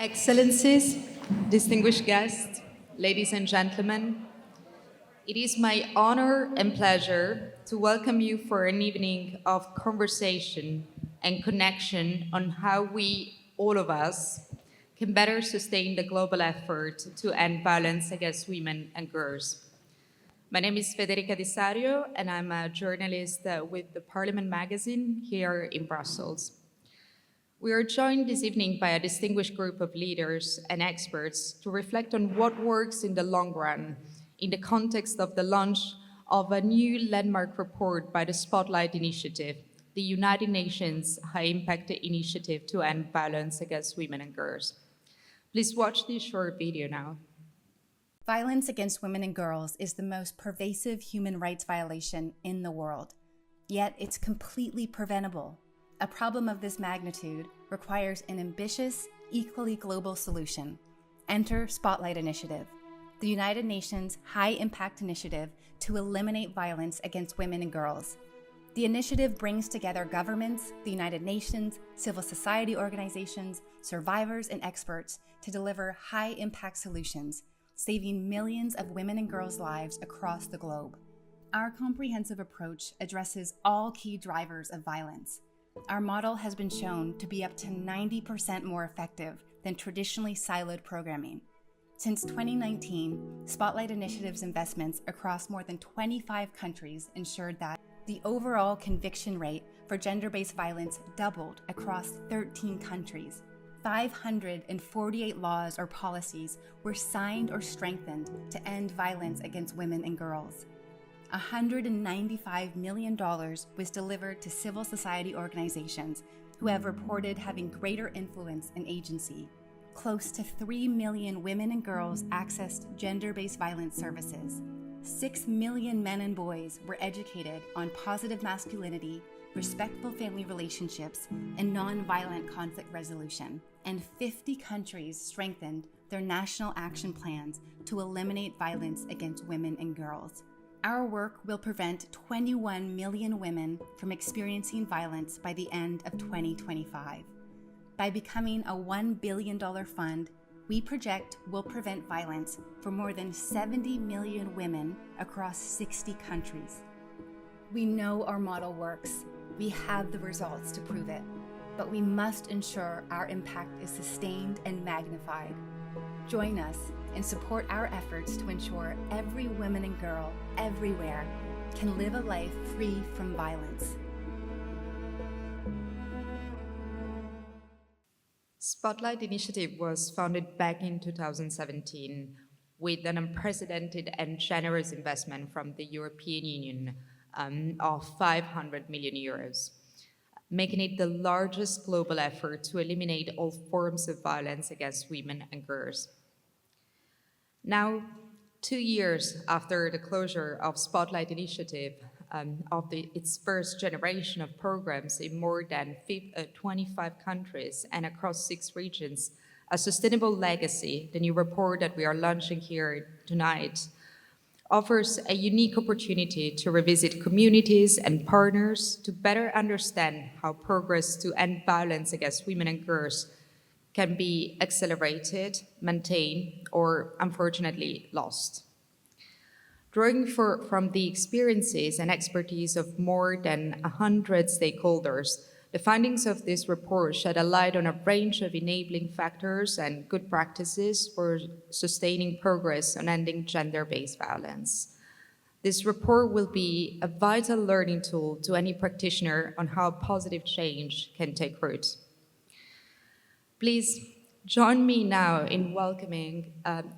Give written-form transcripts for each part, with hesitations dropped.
Excellencies, distinguished guests, ladies and gentlemen, it is my honor and pleasure to welcome you for an evening of conversation and connection on how we, all of us, can better sustain the global effort to end violence against women and girls. My name is Federica Di Sario, and I'm a journalist with the Parliament magazine here in Brussels. We are joined this evening by a distinguished group of leaders and experts to reflect on what works in the long run in the context of the launch of a new landmark report by the Spotlight Initiative, the United Nations High-Impact Initiative to End Violence Against Women and Girls. Please watch this short video now. Violence against women and girls is the most pervasive human rights violation in the world, yet it's completely preventable. A problem of this magnitude requires an ambitious, equally global solution. Enter Spotlight Initiative, the United Nations high-impact initiative to eliminate violence against women and girls. The initiative brings together governments, the United Nations, civil society organizations, survivors, and experts to deliver high-impact solutions, saving millions of women and girls' lives across the globe. Our comprehensive approach addresses all key drivers of violence. Our model has been shown to be up to 90% more effective than traditionally siloed programming. Since 2019, Spotlight Initiative's investments across more than 25 countries ensured that the overall conviction rate for gender-based violence doubled across 13 countries. 548 laws or policies were signed or strengthened to end violence against women and girls. $195 million was delivered to civil society organizations who have reported having greater influence and agency. Close to 3 million women and girls accessed gender-based violence services. 6 million men and boys were educated on positive masculinity, respectful family relationships, and nonviolent conflict resolution. And 50 countries strengthened their national action plans to eliminate violence against women and girls. Our work will prevent 21 million women from experiencing violence by the end of 2025. By becoming a $1 billion fund, we project we'll prevent violence for more than 70 million women across 60 countries. We know our model works. We have the results to prove it, but we must ensure our impact is sustained and magnified. Join us and support our efforts to ensure every woman and girl everywhere can live a life free from violence. Spotlight Initiative was founded back in 2017 with an unprecedented and generous investment from the European Union of 500 million euros, making it the largest global effort to eliminate all forms of violence against women and girls. Now, 2 years after the closure of Spotlight Initiative, its first generation of programs in more than 25 countries and across 6 regions, A Sustainable Legacy, the new report that we are launching here tonight, offers a unique opportunity to revisit communities and partners to better understand how progress to end violence against women and girls can be accelerated, maintained, or unfortunately lost. Drawing from the experiences and expertise of more than 100 stakeholders, the findings of this report shed a light on a range of enabling factors and good practices for sustaining progress on ending gender-based violence. This report will be a vital learning tool to any practitioner on how positive change can take root. Please join me now in welcoming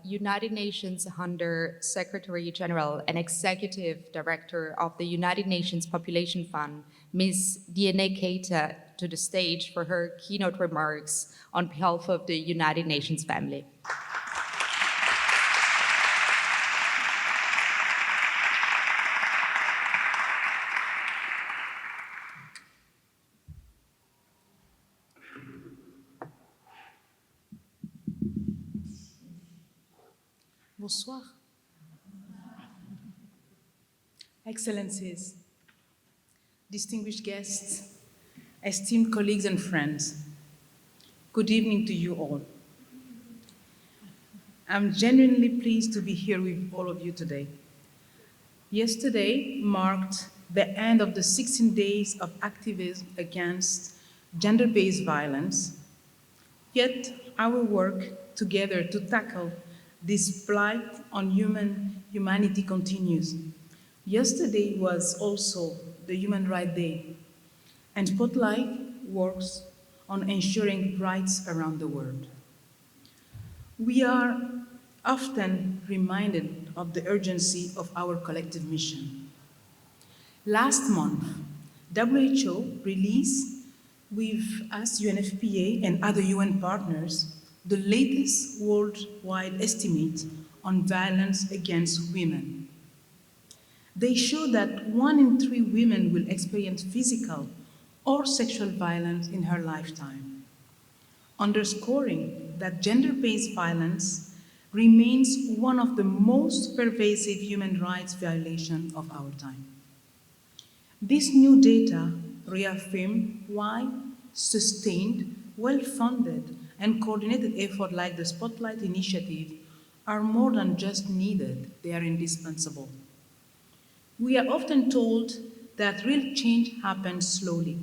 United Nations Under Secretary General and Executive Director of the United Nations Population Fund, Ms. Diene Keita, to the stage for her keynote remarks on behalf of the United Nations family. Bonsoir. Excellencies, distinguished guests, esteemed colleagues and friends, good evening to you all. I'm genuinely pleased to be here with all of you today. Yesterday marked the end of the 16 days of activism against gender-based violence, yet our work together to tackle this blight on humanity continues. Yesterday was also the Human Rights Day, and Spotlight works on ensuring rights around the world. We are often reminded of the urgency of our collective mission. Last month, WHO released, with us UNFPA and other UN partners, the latest worldwide estimate on violence against women. They show that 1 in 3 women will experience physical or sexual violence in her lifetime, underscoring that gender-based violence remains one of the most pervasive human rights violations of our time. This new data reaffirm why sustained, well-funded, and coordinated efforts like the Spotlight Initiative are more than just needed, they are indispensable. We are often told that real change happens slowly,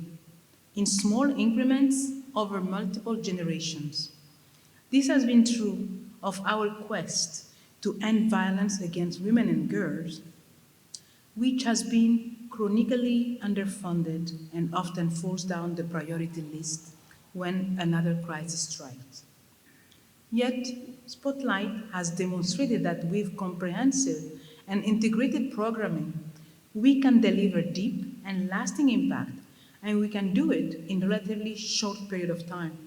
in small increments over multiple generations. This has been true of our quest to end violence against women and girls, which has been chronically underfunded and often falls down the priority list when another crisis strikes. Yet, Spotlight has demonstrated that with comprehensive and integrated programming, we can deliver deep and lasting impact, and we can do it in a relatively short period of time.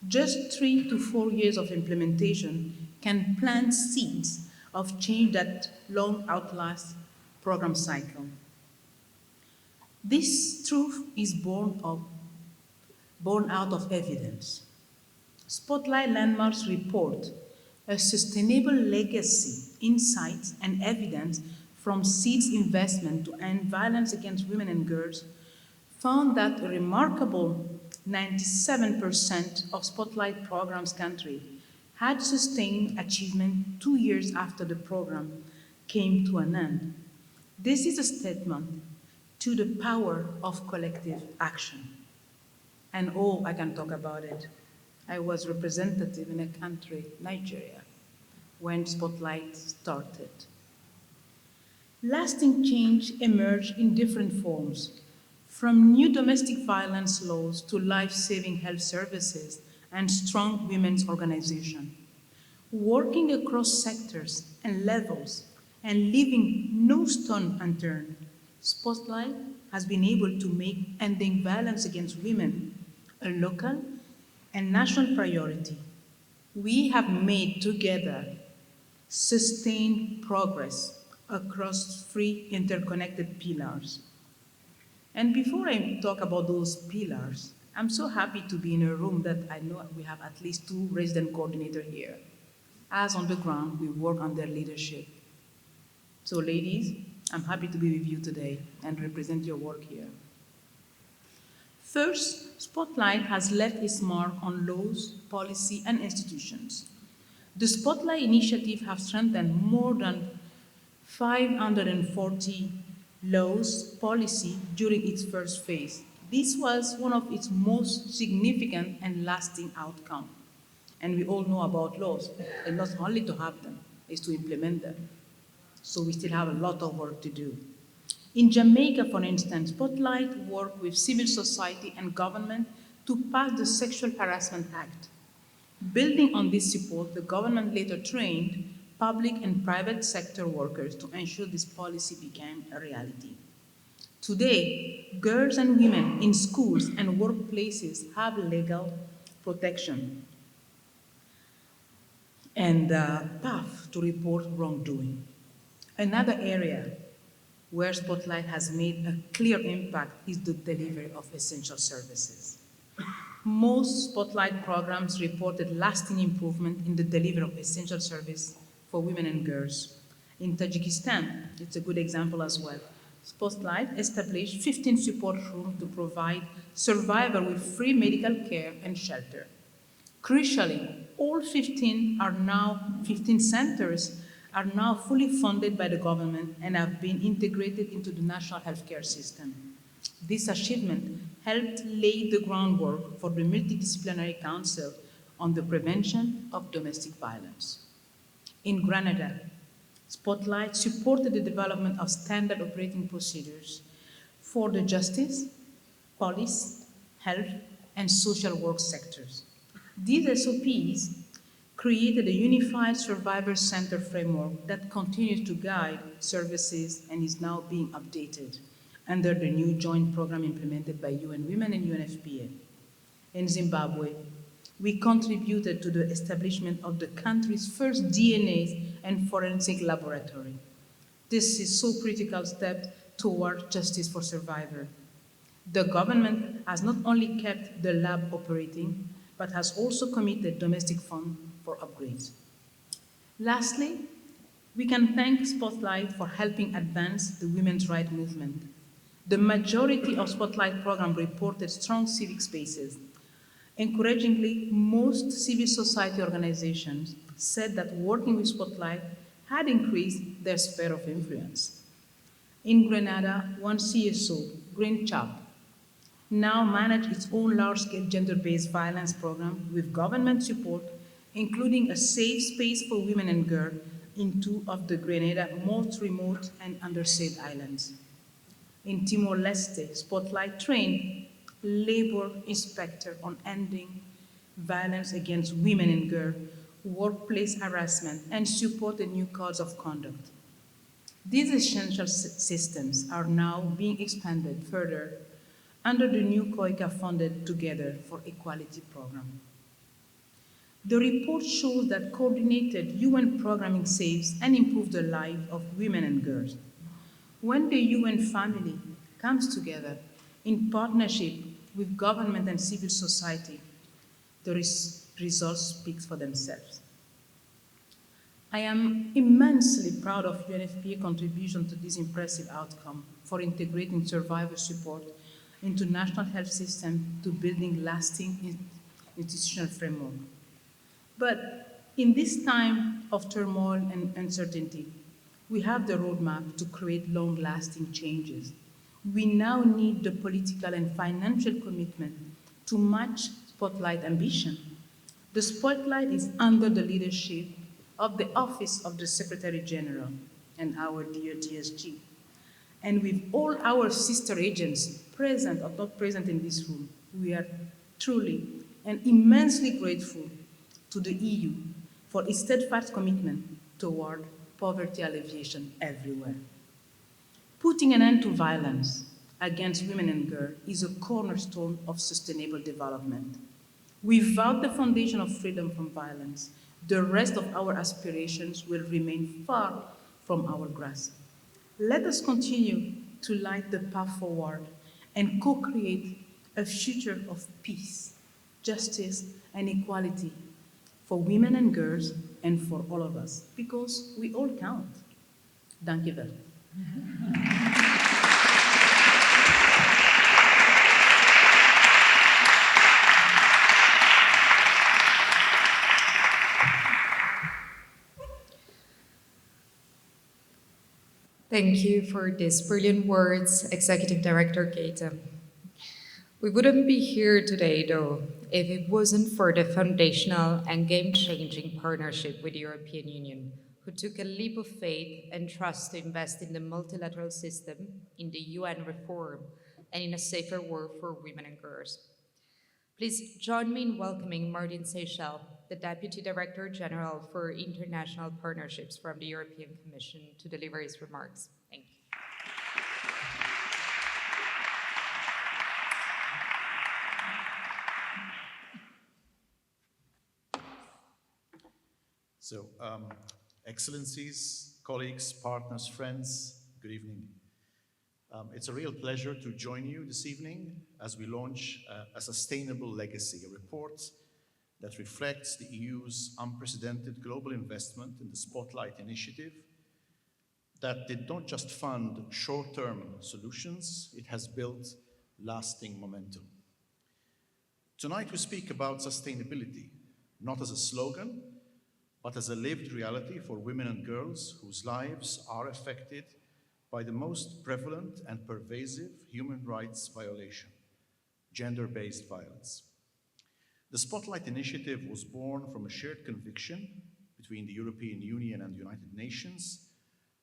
Just 3 to 4 years of implementation can plant seeds of change that long outlast program cycle. This truth is born out of evidence. Spotlight Landmarks report a sustainable legacy, insights, and evidence from seeds investment to end violence against women and girls found that a remarkable 97% of Spotlight programs country had sustained achievement 2 years after the program came to an end. This is a statement to the power of collective action. And oh, I can talk about it. I was representative in a country, Nigeria, when Spotlight started. Lasting change emerged in different forms, from new domestic violence laws to life-saving health services and strong women's organizations. Working across sectors and levels and leaving no stone unturned, Spotlight has been able to make ending violence against women a local and national priority. We have made together sustained progress across 3 interconnected pillars. And before I talk about those pillars, I'm so happy to be in a room that I know we have at least 2 resident coordinators here. As on the ground, we work on their leadership. So ladies, I'm happy to be with you today and represent your work here. First, Spotlight has left its mark on laws, policy, and institutions. The Spotlight initiative has strengthened more than 540 laws, policy during its first phase. This was one of its most significant and lasting outcomes. And we all know about laws, and not only to have them, is to implement them. So we still have a lot of work to do. In Jamaica, for instance, Spotlight worked with civil society and government to pass the Sexual Harassment Act. Building on this support, the government later trained public and private sector workers to ensure this policy became a reality. Today, girls and women in schools and workplaces have legal protection and a path to report wrongdoing. Another area where Spotlight has made a clear impact is the delivery of essential services. Most Spotlight programs reported lasting improvement in the delivery of essential service for women and girls. In Tajikistan, it's a good example as well. Spotlight established 15 support rooms to provide survivors with free medical care and shelter. Crucially, All 15 centers are now fully funded by the government and have been integrated into the national healthcare system. This achievement helped lay the groundwork for the Multidisciplinary Council on the Prevention of Domestic Violence. In Grenada, Spotlight supported the development of standard operating procedures for the justice, police, health, and social work sectors. These SOPs created a unified survivor center framework that continues to guide services and is now being updated under the new joint program implemented by UN Women and UNFPA. In Zimbabwe, we contributed to the establishment of the country's first DNA and forensic laboratory. This is so critical step toward justice for survivors. The government has not only kept the lab operating, but has also committed domestic funds for upgrades. Lastly, we can thank Spotlight for helping advance the women's rights movement. The majority of Spotlight programs reported strong civic spaces. Encouragingly, most civil society organizations said that working with Spotlight had increased their sphere of influence. In Grenada, one CSO, Green Chap, now manages its own large-scale gender-based violence program with government support, including a safe space for women and girls in two of the Grenada's most remote and underserved islands. In Timor-Leste, Spotlight trained labor inspector on ending violence against women and girls, workplace harassment, and support a new codes of conduct. These essential systems are now being expanded further under the new COICA-funded Together for Equality program. The report shows that coordinated UN programming saves and improves the lives of women and girls. When the UN family comes together in partnership with government and civil society, the results speak for themselves. I am immensely proud of UNFPA's contribution to this impressive outcome for integrating survivor support into national health system to building lasting institutional framework. But in this time of turmoil and uncertainty, we have the roadmap to create long-lasting changes. We now need the political and financial commitment to match Spotlight ambition. The Spotlight is under the leadership of the Office of the Secretary General and our dear DSG. And with all our sister agents present or not present in this room, we are truly and immensely grateful to the EU for its steadfast commitment toward poverty alleviation everywhere. Putting an end to violence against women and girls is a cornerstone of sustainable development. Without the foundation of freedom from violence, the rest of our aspirations will remain far from our grasp. Let us continue to light the path forward and co-create a future of peace, justice, and equality for women and girls and for all of us, because we all count. Dank je wel. Thank you for these brilliant words, Executive Director Keita. We wouldn't be here today, though, if it wasn't for the foundational and game-changing partnership with the European Union, who took a leap of faith and trust to invest in the multilateral system, in the UN reform, and in a safer world for women and girls. Please join me in welcoming Martin Seychell, the Deputy Director General for International Partnerships from the European Commission, to deliver his remarks. Thank you. So, Excellencies, colleagues, partners, friends, good evening. It's a real pleasure to join you this evening as we launch a sustainable legacy, a report that reflects the EU's unprecedented global investment in the Spotlight initiative that did not just fund short-term solutions, it has built lasting momentum. Tonight we speak about sustainability, not as a slogan, but as a lived reality for women and girls whose lives are affected by the most prevalent and pervasive human rights violation, gender-based violence. The Spotlight Initiative was born from a shared conviction between the European Union and the United Nations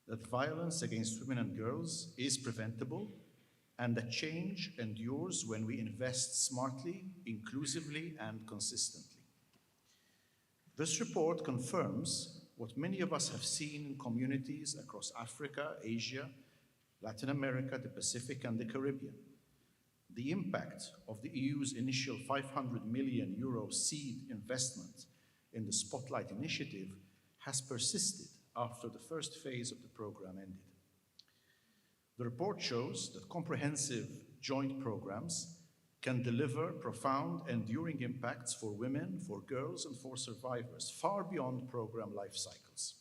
that violence against women and girls is preventable and that change endures when we invest smartly, inclusively, and consistently. This report confirms what many of us have seen in communities across Africa, Asia, Latin America, the Pacific, and the Caribbean. The impact of the EU's initial 500 million euro seed investment in the Spotlight Initiative has persisted after the first phase of the program ended. The report shows that comprehensive joint programs can deliver profound, enduring impacts for women, for girls, and for survivors, far beyond program life cycles.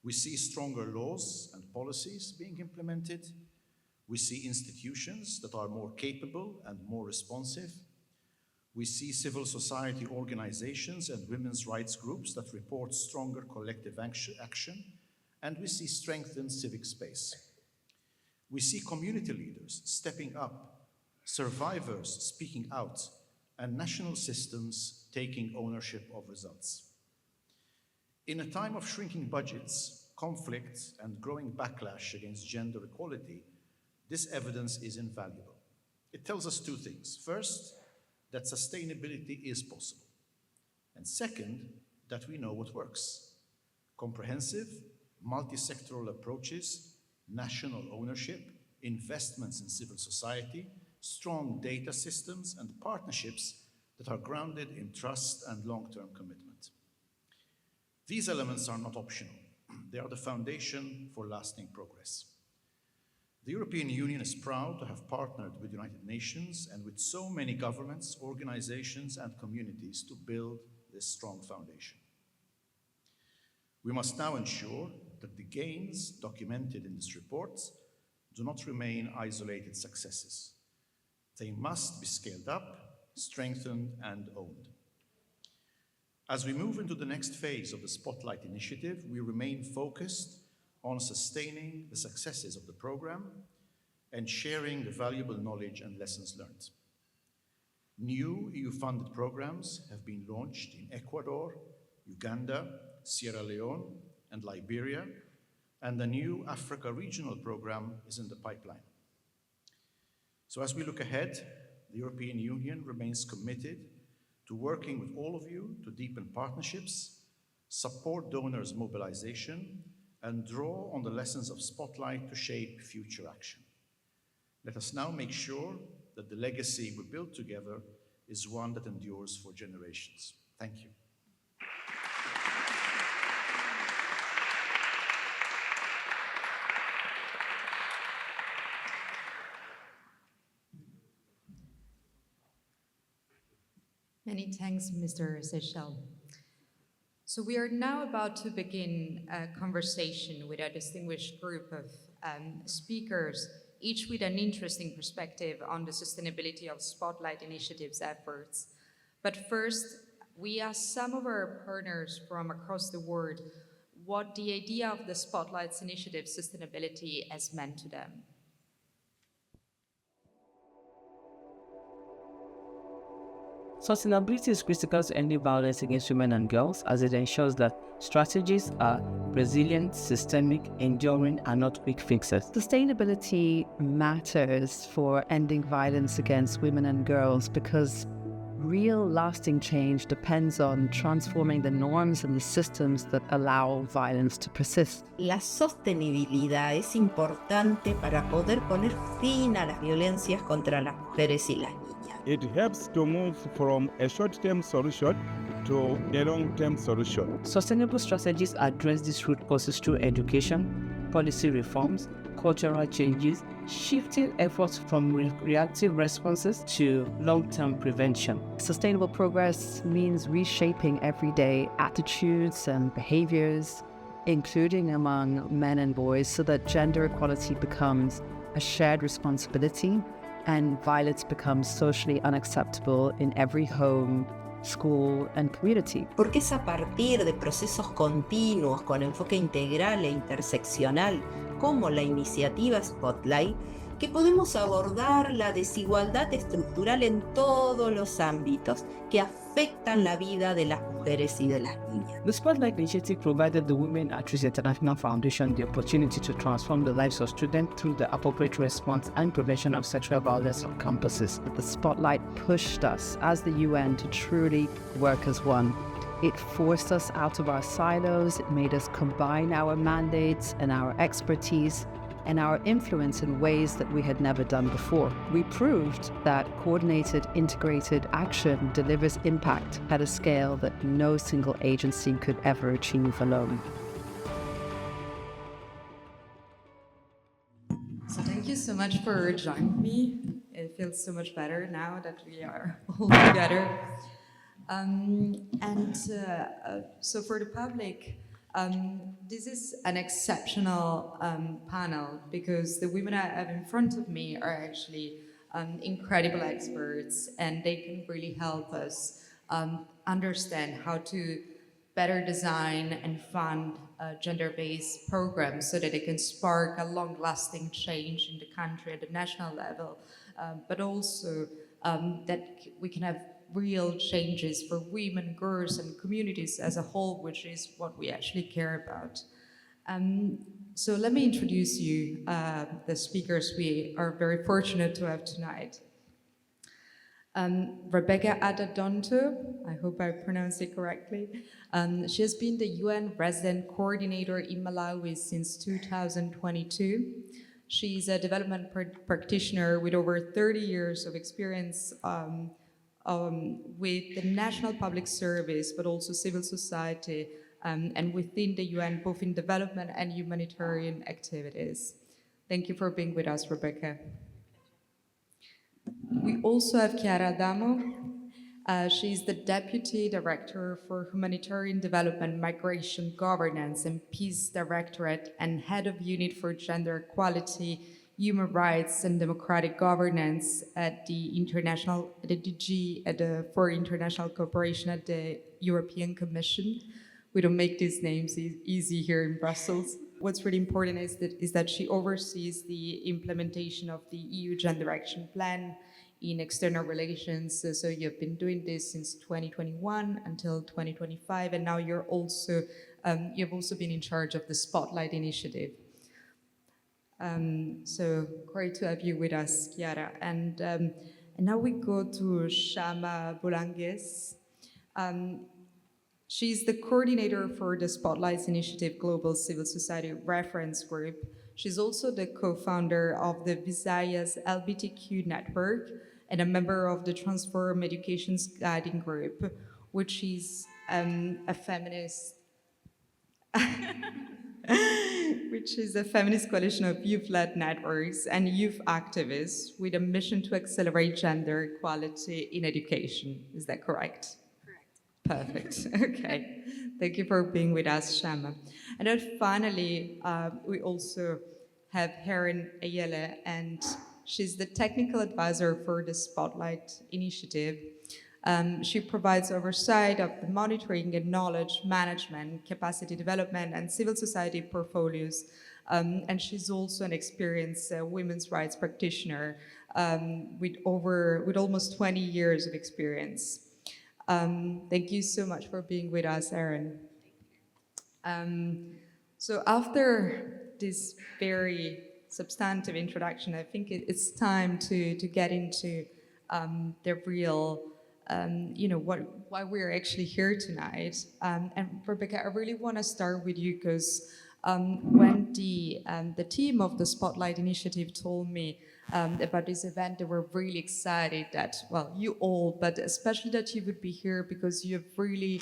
We see stronger laws and policies being implemented. We see institutions that are more capable and more responsive. We see civil society organizations and women's rights groups that report stronger collective action, and we see strengthened civic space. We see community leaders stepping up, survivors speaking out, and national systems taking ownership of results. In a time of shrinking budgets, conflict, and growing backlash against gender equality, this evidence is invaluable. It tells us two things. First, that sustainability is possible. And second, that we know what works. Comprehensive, multi-sectoral approaches, national ownership, investments in civil society, strong data systems, and partnerships that are grounded in trust and long-term commitment. These elements are not optional. They are the foundation for lasting progress. The European Union is proud to have partnered with the United Nations and with so many governments, organizations, and communities to build this strong foundation. We must now ensure that the gains documented in this report do not remain isolated successes. They must be scaled up, strengthened, and owned. As we move into the next phase of the Spotlight Initiative, we remain focused on sustaining the successes of the program and sharing the valuable knowledge and lessons learned. New EU-funded programs have been launched in Ecuador, Uganda, Sierra Leone, and Liberia, and a new Africa regional program is in the pipeline. So as we look ahead, the European Union remains committed to working with all of you to deepen partnerships, support donors' mobilization, and draw on the lessons of Spotlight to shape future action. Let us now make sure that the legacy we build together is one that endures for generations. Thank you. Many thanks, Mr. Seychell. So we are now about to begin a conversation with a distinguished group of speakers, each with an interesting perspective on the sustainability of Spotlight Initiative's efforts. But first, we asked some of our partners from across the world what the idea of the Spotlight Initiative sustainability has meant to them. Sustainability is critical to ending violence against women and girls as it ensures that strategies are resilient, systemic, enduring, and not quick fixes. Sustainability matters for ending violence against women and girls because real lasting change depends on transforming the norms and the systems that allow violence to persist. La sostenibilidad es importante para poder poner fin a las violencias contra las mujeres y las niñas. It helps to move from a short-term solution to a long-term solution. Sustainable strategies address these root causes through education, policy reforms, cultural changes, shifting efforts from reactive responses to long-term prevention. Sustainable progress means reshaping everyday attitudes and behaviors, including among men and boys, so that gender equality becomes a shared responsibility and violence becomes socially unacceptable in every home, school, and community. Porque es a partir de procesos continuos con enfoque integral e interseccional, como la iniciativa Spotlight, que podemos abordar la desigualdad estructural en todos los ámbitos que afectan la vida de las mujeres y de las niñas. The Spotlight Initiative provided the Women at Risk International Foundation the opportunity to transform the lives of students through the appropriate response and prevention of sexual violence on campuses. The Spotlight pushed us as the UN to truly work as one. It forced us out of our silos, it made us combine our mandates and our expertise and our influence in ways that we had never done before. We proved that coordinated, integrated action delivers impact at a scale that no single agency could ever achieve alone. So thank you so much for joining me. It feels so much better now that we are all together. So for the public, this is an exceptional panel because the women I have in front of me are actually incredible experts, and they can really help us understand how to better design and fund gender-based programs so that they can spark a long-lasting change in the country at the national level, but also that we can have real changes for women, girls, and communities as a whole, which is what we actually care about. So let me introduce you the speakers we are very fortunate to have tonight. Rebecca Adda-Dontoh, I hope I pronounced it correctly. She has been the UN resident coordinator in Malawi since 2022. She's a development practitioner with over 30 years of experience with the National Public Service, but also civil society, and within the UN, both in development and humanitarian activities. Thank you for being with us, Rebecca. We also have Chiara Adamo. She's the Deputy Director for Humanitarian Development, Migration, Governance, and Peace Directorate, and Head of Unit for Gender Equality, Human Rights and Democratic Governance at the DG for International Cooperation at the European Commission. We don't make these names easy here in Brussels. What's really important is that she oversees the implementation of the EU Gender Action Plan in external relations. So you've been doing this since 2021 until 2025, and now you've also been in charge of the Spotlight Initiative. So great to have you with us, Chiara. And now we go to Shama Bolanges. She's the coordinator for the Spotlights Initiative Global Civil Society Reference Group. She's also the co-founder of the Visayas LGBTQ Network and a member of the Transform Education's Guiding Group, which is a feminist which is a feminist coalition of youth-led networks and youth activists with a mission to accelerate gender equality in education. Is that correct? Correct. Perfect. Okay. Thank you for being with us, Shama. And then finally, we also have Heron Ayele, and she's the technical advisor for the Spotlight Initiative. She provides oversight of the monitoring and knowledge management, capacity development, and civil society portfolios. And she's also an experienced women's rights practitioner with almost 20 years of experience. Thank you so much for being with us, Erin. So after this very substantive introduction, I think it's time to get into the real why we're actually here tonight. And Rebecca, I really want to start with you because when the team of the Spotlight Initiative told me about this event, they were really excited that, well, you all, but especially that you would be here because you've really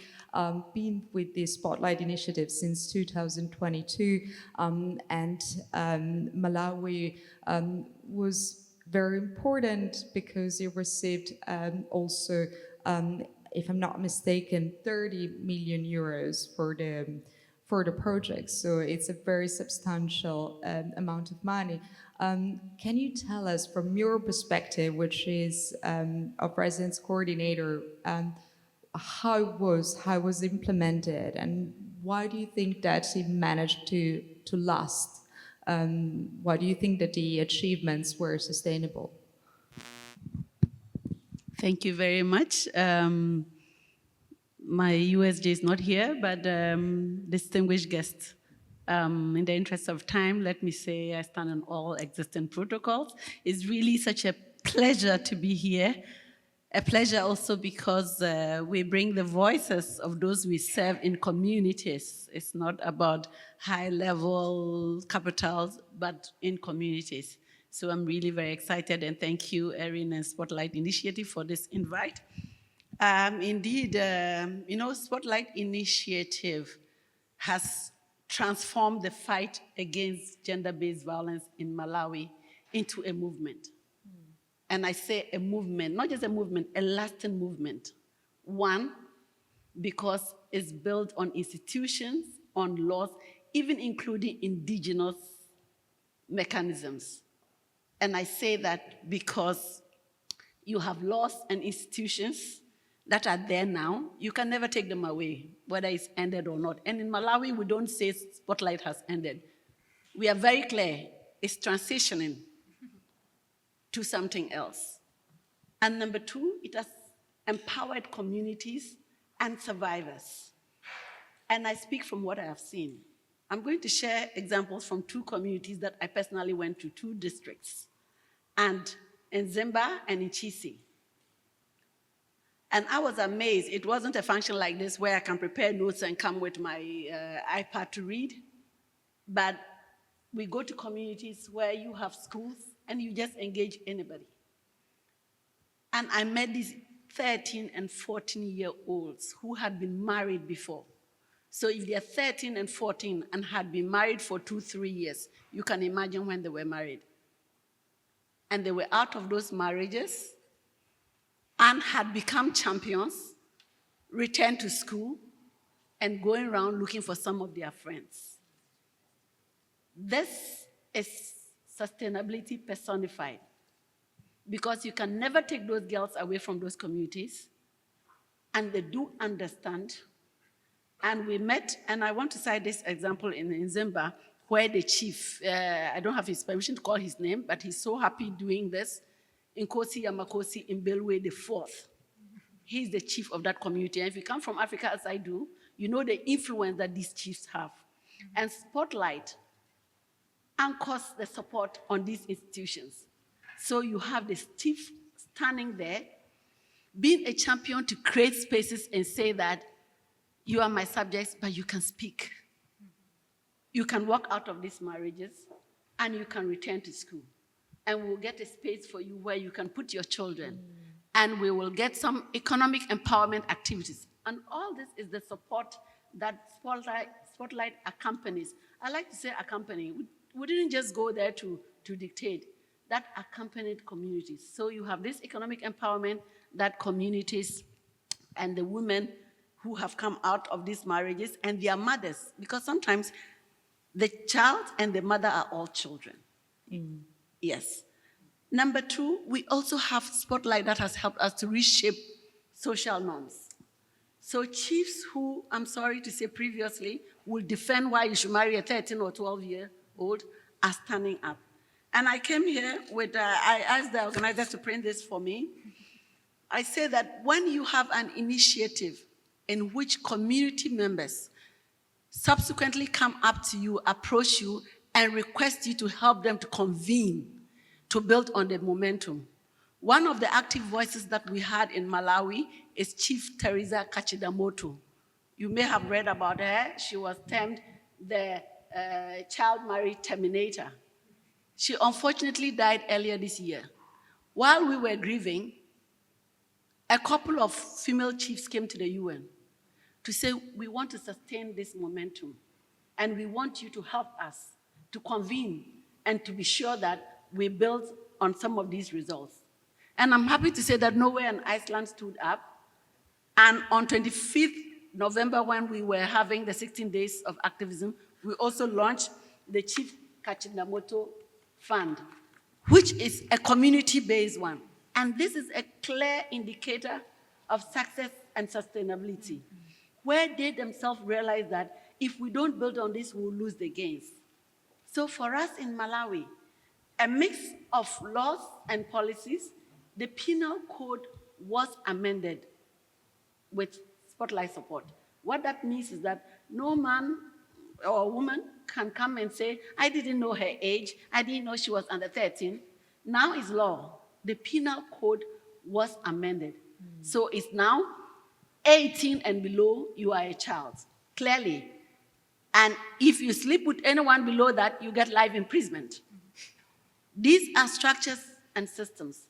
been with the Spotlight Initiative since 2022, and Malawi was very important because you received also, if I'm not mistaken, 30 million euros for the project. So it's a very substantial amount of money. Can you tell us from your perspective, which is of residence coordinator, how was implemented, and why do you think that it managed to last? Why do you think that the achievements were sustainable? Thank you very much. My USG is not here, but distinguished guests. In the interest of time, let me say I stand on all existing protocols. It's really such a pleasure to be here. A pleasure also because we bring the voices of those we serve in communities. It's not about high-level capitals, but in communities. So I'm really very excited, and thank you, Erin and Spotlight Initiative, for this invite. Indeed, Spotlight Initiative has transformed the fight against gender-based violence in Malawi into a movement. And I say a movement, not just a movement, a lasting movement. One, because it's built on institutions, on laws, even including indigenous mechanisms. And I say that because you have laws and institutions that are there now. You can never take them away, whether it's ended or not. And in Malawi, we don't say Spotlight has ended. We are very clear, it's transitioning to something else. And number two, it has empowered communities and survivors. And I speak from what I have seen. I'm going to share examples from two communities that I personally went to, two districts, and in Zimba and in Chisi. And I was amazed. It wasn't a function like this where I can prepare notes and come with my iPad to read. But we go to communities where you have schools and you just engage anybody. And I met these 13 and 14-year-olds who had been married before. So if they're 13 and 14 and had been married for 2-3 years, you can imagine when they were married. And they were out of those marriages and had become champions, returned to school, and going around looking for some of their friends. This is sustainability personified, because you can never take those girls away from those communities, and they do understand. And we met, and I want to cite this example in Zimba, where the chief, I don't have his permission to call his name, but he's so happy doing this, Nkosi Yamakosi Mbelwe IV. He's the chief of that community. And if you come from Africa, as I do, you know the influence that these chiefs have. And Spotlight anchors the support on these institutions. So you have the chief standing there, being a champion to create spaces and say that you are my subjects, but you can speak. You can walk out of these marriages, and you can return to school. And we'll get a space for you where you can put your children. And we will get some economic empowerment activities. And all this is the support that Spotlight accompanies. I like to say accompany. We didn't just go there to dictate. That accompanied communities. So you have this economic empowerment that communities and the women who have come out of these marriages and their mothers, because sometimes the child and the mother are all children. Yes. Number two, we also have Spotlight that has helped us to reshape social norms. So chiefs who, I'm sorry to say previously, will defend why you should marry a 13 or 12-year-old are standing up. And I came here with, I asked the organizers to print this for me. I say that when you have an initiative in which community members subsequently come up to you, approach you, and request you to help them to convene, to build on the momentum. One of the active voices that we had in Malawi is Chief Teresa Kachidamoto. You may have read about her. She was termed the child marriage terminator. She unfortunately died earlier this year. While we were grieving, a couple of female chiefs came to the UN to say, we want to sustain this momentum, and we want you to help us to convene and to be sure that we build on some of these results. And I'm happy to say that Norway and Iceland stood up, and on 25th November, when we were having the 16 days of activism, we also launched the Chief Kachidamoto Fund, which is a community-based one. And this is a clear indicator of success and sustainability, where they themselves realize that if we don't build on this, we'll lose the gains. So for us in Malawi, a mix of laws and policies, the penal code was amended with spotlight support. What that means is that no man or woman can come and say, I didn't know her age, I didn't know she was under 13. Now it's law. The penal code was amended. So it's now 18 and below, you are a child, clearly. And if you sleep with anyone below that, you get life imprisonment. These are structures and systems,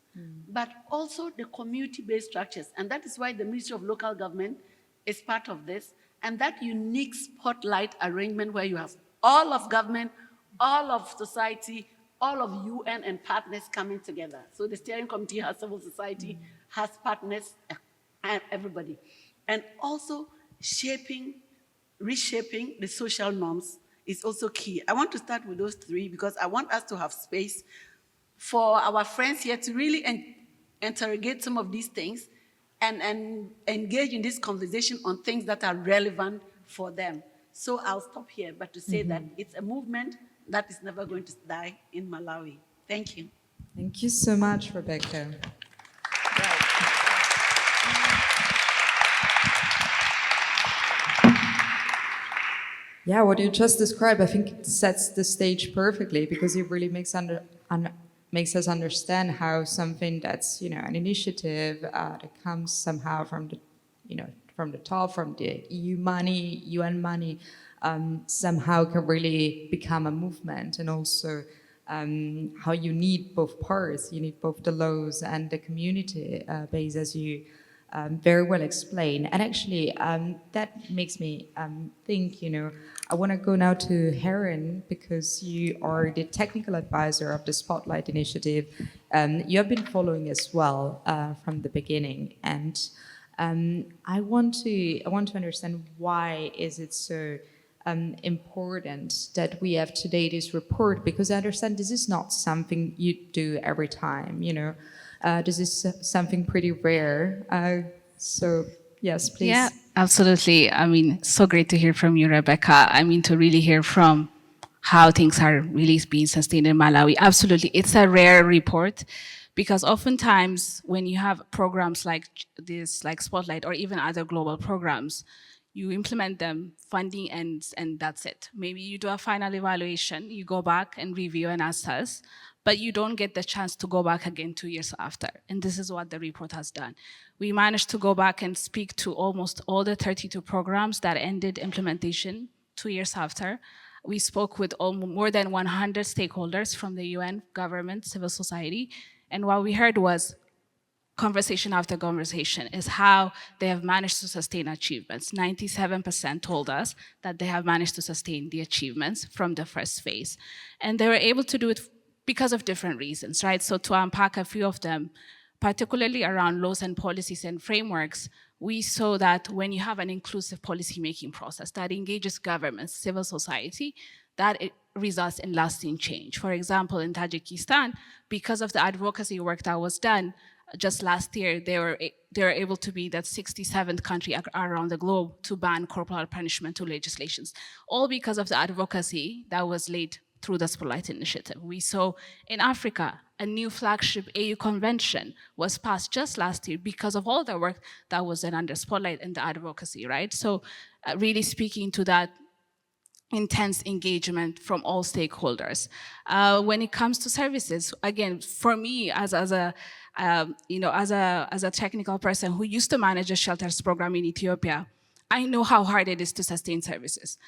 but also the community-based structures. And that is why the Ministry of Local Government is part of this. And that unique spotlight arrangement where you have all of government, all of society, all of UN and partners coming together. So the steering committee has civil society, has partners, and everybody. And also reshaping the social norms is also key. I want to start with those three because I want us to have space for our friends here to really interrogate some of these things and engage in this conversation on things that are relevant for them. So I'll stop here, but to say that it's a movement that is never going to die in Malawi. Thank you. Thank you so much, Rebecca. Yeah, what you just described, I think it sets the stage perfectly because it really makes us understand how something that's, an initiative that comes somehow from the, from the top, from the EU money, UN money, somehow can really become a movement, and also how you need both parts. You need both the laws and the community base, as you very well explained. And actually, that makes me think, I want to go now to Heron, because you are the technical advisor of the Spotlight Initiative. You have been following as well from the beginning. And I want to understand, why is it so important that we have today this report? Because I understand this is not something you do every time, this is something pretty rare. So yes, please. Yeah, absolutely. I mean, so great to hear from you, Rebecca. I mean, to really hear from how things are really being sustained in Malawi. Absolutely. It's a rare report, because oftentimes when you have programs like this, like Spotlight or even other global programs, you implement them, funding ends, and that's it. Maybe you do a final evaluation, you go back and review and assess, but you don't get the chance to go back again 2 years after. And this is what the report has done. We managed to go back and speak to almost all the 32 programs that ended implementation 2 years after. We spoke with more than 100 stakeholders from the UN, government, civil society, and what we heard was, conversation after conversation, is how they have managed to sustain achievements. 97% told us that they have managed to sustain the achievements from the first phase. And they were able to do it because of different reasons, right? So to unpack a few of them, particularly around laws and policies and frameworks, we saw that when you have an inclusive policymaking process that engages governments, civil society, that it results in lasting change. For example, in Tajikistan, because of the advocacy work that was done, just last year, they were able to be that 67th country around the globe to ban corporal punishment to legislations, all because of the advocacy that was laid through the Spotlight Initiative. We saw in Africa, a new flagship AU convention was passed just last year because of all the work that was done under Spotlight and the advocacy, right? So really speaking to that intense engagement from all stakeholders. When it comes to services, again, for me as a technical person who used to manage a shelters program in Ethiopia, I know how hard it is to sustain services.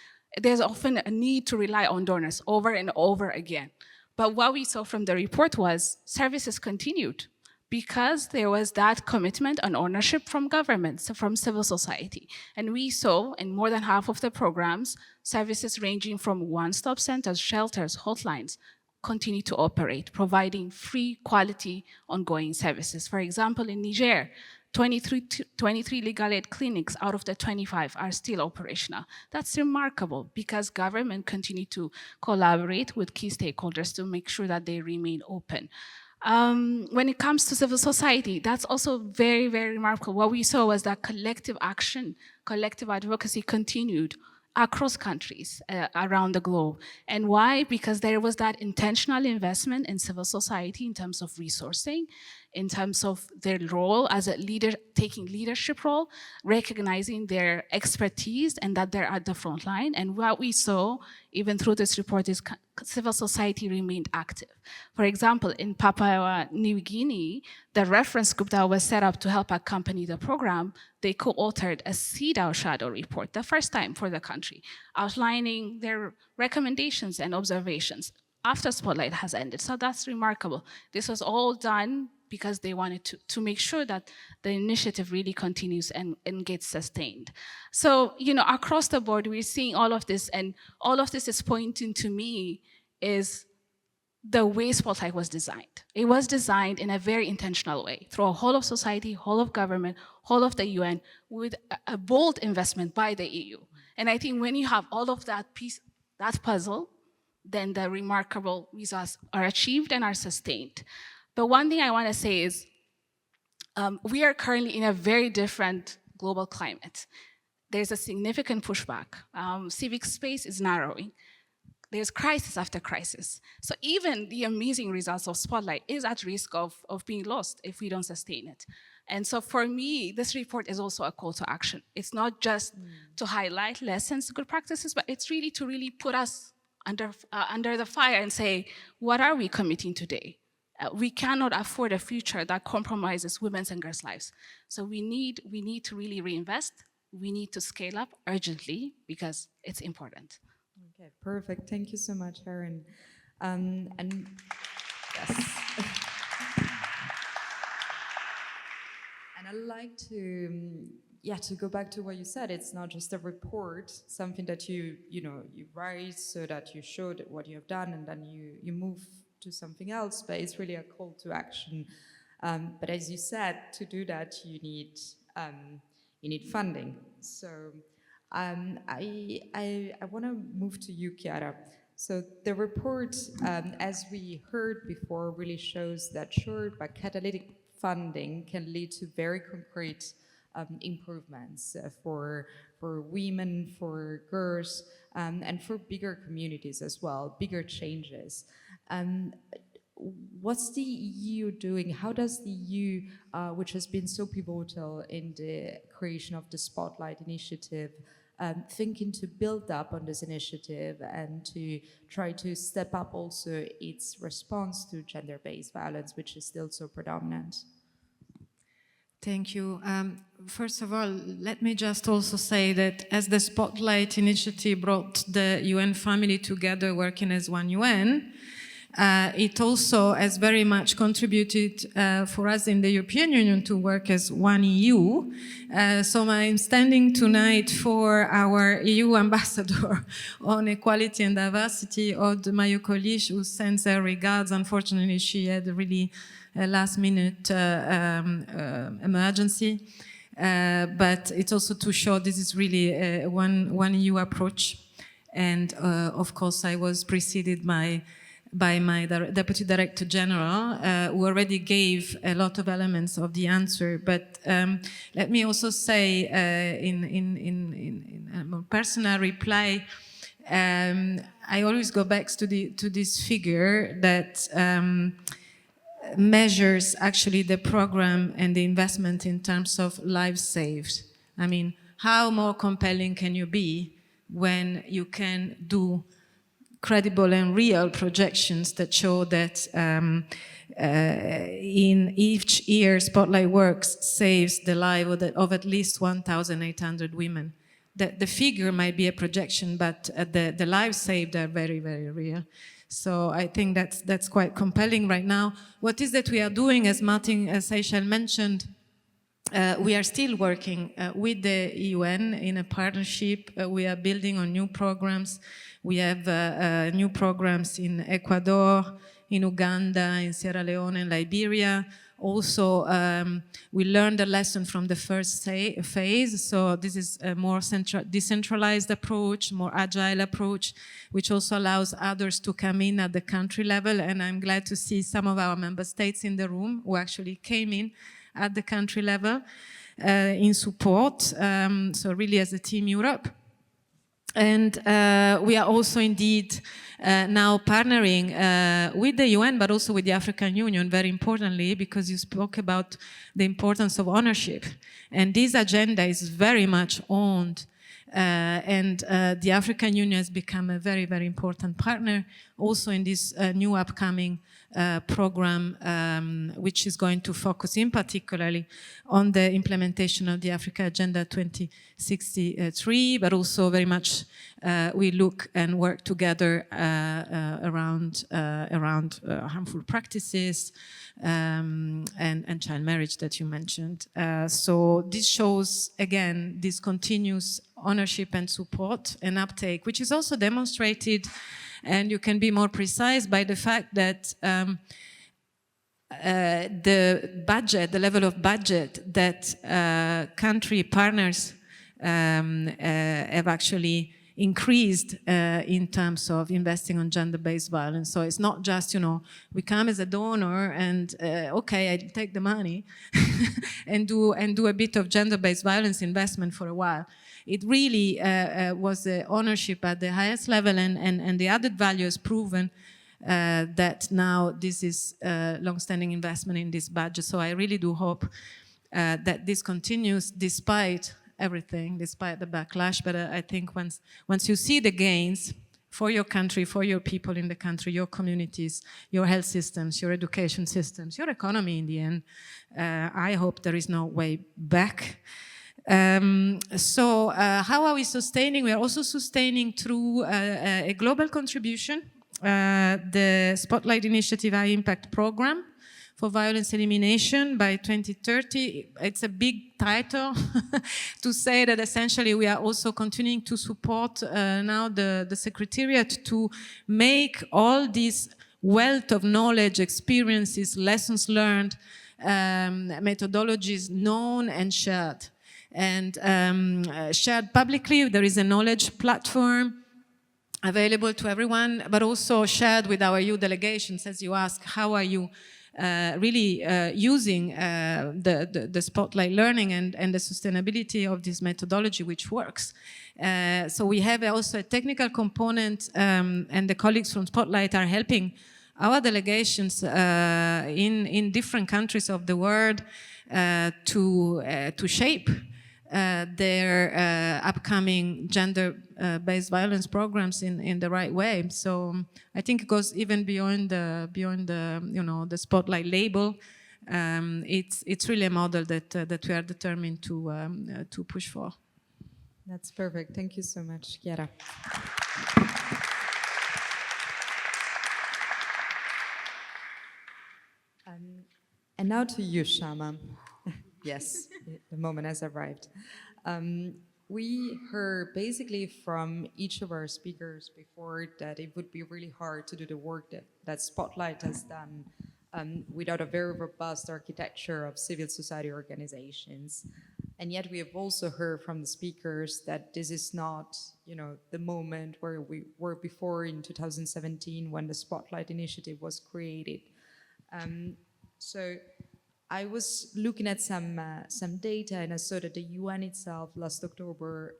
There's often a need to rely on donors over and over again. But what we saw from the report was services continued because there was that commitment and ownership from governments, from civil society. And we saw in more than half of the programs, services ranging from one-stop centers, shelters, hotlines, continue to operate, providing free, quality, ongoing services. For example, in Niger, 23 legal aid clinics out of the 25 are still operational. That's remarkable because government continue to collaborate with key stakeholders to make sure that they remain open. When it comes to civil society, that's also very, very remarkable. What we saw was that collective action, collective advocacy continued across countries around the globe. And why? Because there was that intentional investment in civil society in terms of resourcing, in terms of their role as a leader, taking leadership role, recognizing their expertise and that they're at the front line. And what we saw, even through this report, is civil society remained active. For example, in Papua New Guinea, the reference group that was set up to help accompany the program, they co-authored a CEDAW shadow report, the first time for the country, outlining their recommendations and observations after Spotlight has ended. So that's remarkable. This was all done because they wanted to make sure that the initiative really continues and gets sustained. So, you know, across the board, we're seeing all of this, and all of this is pointing to me is the way Spotlight was designed. It was designed in a very intentional way, through a whole of society, whole of government, whole of the UN, with a bold investment by the EU. And I think when you have all of that piece, that puzzle, then the remarkable results are achieved and are sustained. But one thing I want to say is we are currently in a very different global climate. There's a significant pushback. Civic space is narrowing. There's crisis after crisis. So even the amazing results of Spotlight is at risk of being lost if we don't sustain it. And so for me, this report is also a call to action. It's not just to highlight lessons, good practices, but it's really to really put us under the fire and say, what are we committing today? We cannot afford a future that compromises women's and girls' lives. So we need to really reinvest. We need to scale up urgently because it's important. Okay, perfect. Thank you so much, Erin. And yes. And I'd like to go back to what you said. It's not just a report, something that you write so that you show what you have done, and then you move to something else, but it's really a call to action. But as you said, to do that, you need funding. So I want to move to you, Chiara. So the report, as we heard before, really shows that short but catalytic funding can lead to very concrete improvements for women, for girls, and for bigger communities as well, bigger changes. What's the EU doing? How does the EU, which has been so pivotal in the creation of the Spotlight initiative, thinking to build up on this initiative and to try to step up also its response to gender-based violence, which is still so predominant? Thank you. First of all, let me just also say that as the Spotlight initiative brought the UN family together working as one UN, it also has very much contributed for us in the European Union to work as one EU. So I'm standing tonight for our EU ambassador on equality and diversity, Aude Mayokolish, who sends her regards. Unfortunately, she had a really last-minute emergency. But it's also to show this is really a one EU approach. And of course, I was preceded by my Deputy Director General, who already gave a lot of elements of the answer. But let me also say, in a more personal reply, I always go back to this figure that measures actually the program and the investment in terms of lives saved. I mean, how more compelling can you be when you can do credible and real projections that show that in each year Spotlight Works saves the life of at least 1,800 women. The figure might be a projection, but the lives saved are very, very real. So I think that's quite compelling right now. What is that we are doing, as Martin Seychell mentioned, we are still working with the UN in a partnership. We are building on new programs. We have new programs in Ecuador, in Uganda, in Sierra Leone, and Liberia. also we learned a lesson from the first phase. So this is a more decentralized approach, more agile approach, which also allows others to come in at the country level. And I'm glad to see some of our member states in the room who actually came in at the country level in support. So really as a Team Europe. And we are also indeed now partnering with the UN, but also with the African Union, very importantly, because you spoke about the importance of ownership. And this agenda is very much owned. And the African Union has become a very, very important partner also in this new upcoming program, which is going to focus in particularly on the implementation of the Africa Agenda 2063, but also very much we look and work together around harmful practices and child marriage that you mentioned. So this shows, again, this continuous ownership and support and uptake, which is also demonstrated, and you can be more precise, by the fact that the level of budget that country partners have actually increased in terms of investing on gender-based violence. So it's not just, we come as a donor and, okay, I take the money and do a bit of gender-based violence investment for a while. It really was the ownership at the highest level, and the added value has proven that now this is long-standing investment in this budget. So I really do hope that this continues despite everything, despite the backlash. But I think once you see the gains for your country, for your people in the country, your communities, your health systems, your education systems, your economy in the end, I hope there is no way back. So how are we sustaining? We are also sustaining through a global contribution, the Spotlight Initiative High Impact Program for Violence Elimination by 2030. It's a big title to say that essentially we are also continuing to support now the Secretariat to make all these wealth of knowledge, experiences, lessons learned, methodologies known and shared. And shared publicly. There is a knowledge platform available to everyone, but also shared with our EU delegations. As you ask, how are you really using the Spotlight learning and the sustainability of this methodology, which works? So we have also a technical component, and the colleagues from Spotlight are helping our delegations in different countries of the world to shape their upcoming gender-based violence programs in the right way. So I think it goes even beyond the Spotlight label. It's really a model that we are determined to push for. That's perfect. Thank you so much, Chiara. And now to you, Shama. Yes, the moment has arrived. We heard basically from each of our speakers before that it would be really hard to do the work that Spotlight has done without a very robust architecture of civil society organizations. And yet we have also heard from the speakers that this is not, the moment where we were before in 2017 when the Spotlight Initiative was created. So I was looking at some data, and I saw that the UN itself last October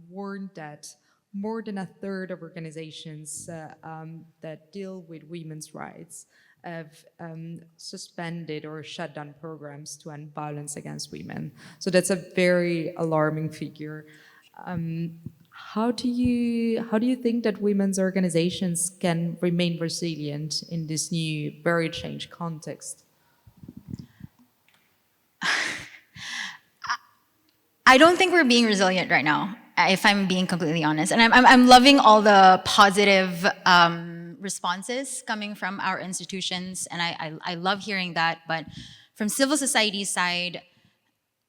warned that more than a third of organizations that deal with women's rights have suspended or shut down programs to end violence against women. So that's a very alarming figure. How do you think that women's organizations can remain resilient in this new, very changed context? I don't think we're being resilient right now, if I'm being completely honest. And I'm loving all the positive responses coming from our institutions, and I love hearing that. But from civil society side,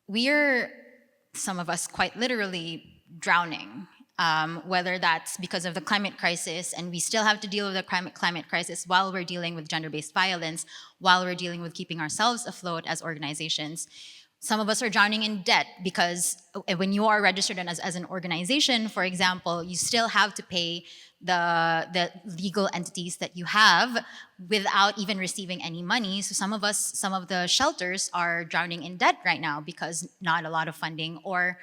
we are, some of us quite literally, drowning. whether that's because of the climate crisis, and we still have to deal with the climate crisis while we're dealing with gender-based violence, while we're dealing with keeping ourselves afloat as organizations. Some of us are drowning in debt because when you are registered as an organization, for example, you still have to pay the legal entities that you have without even receiving any money. So some of the shelters are drowning in debt right now because not a lot of funding or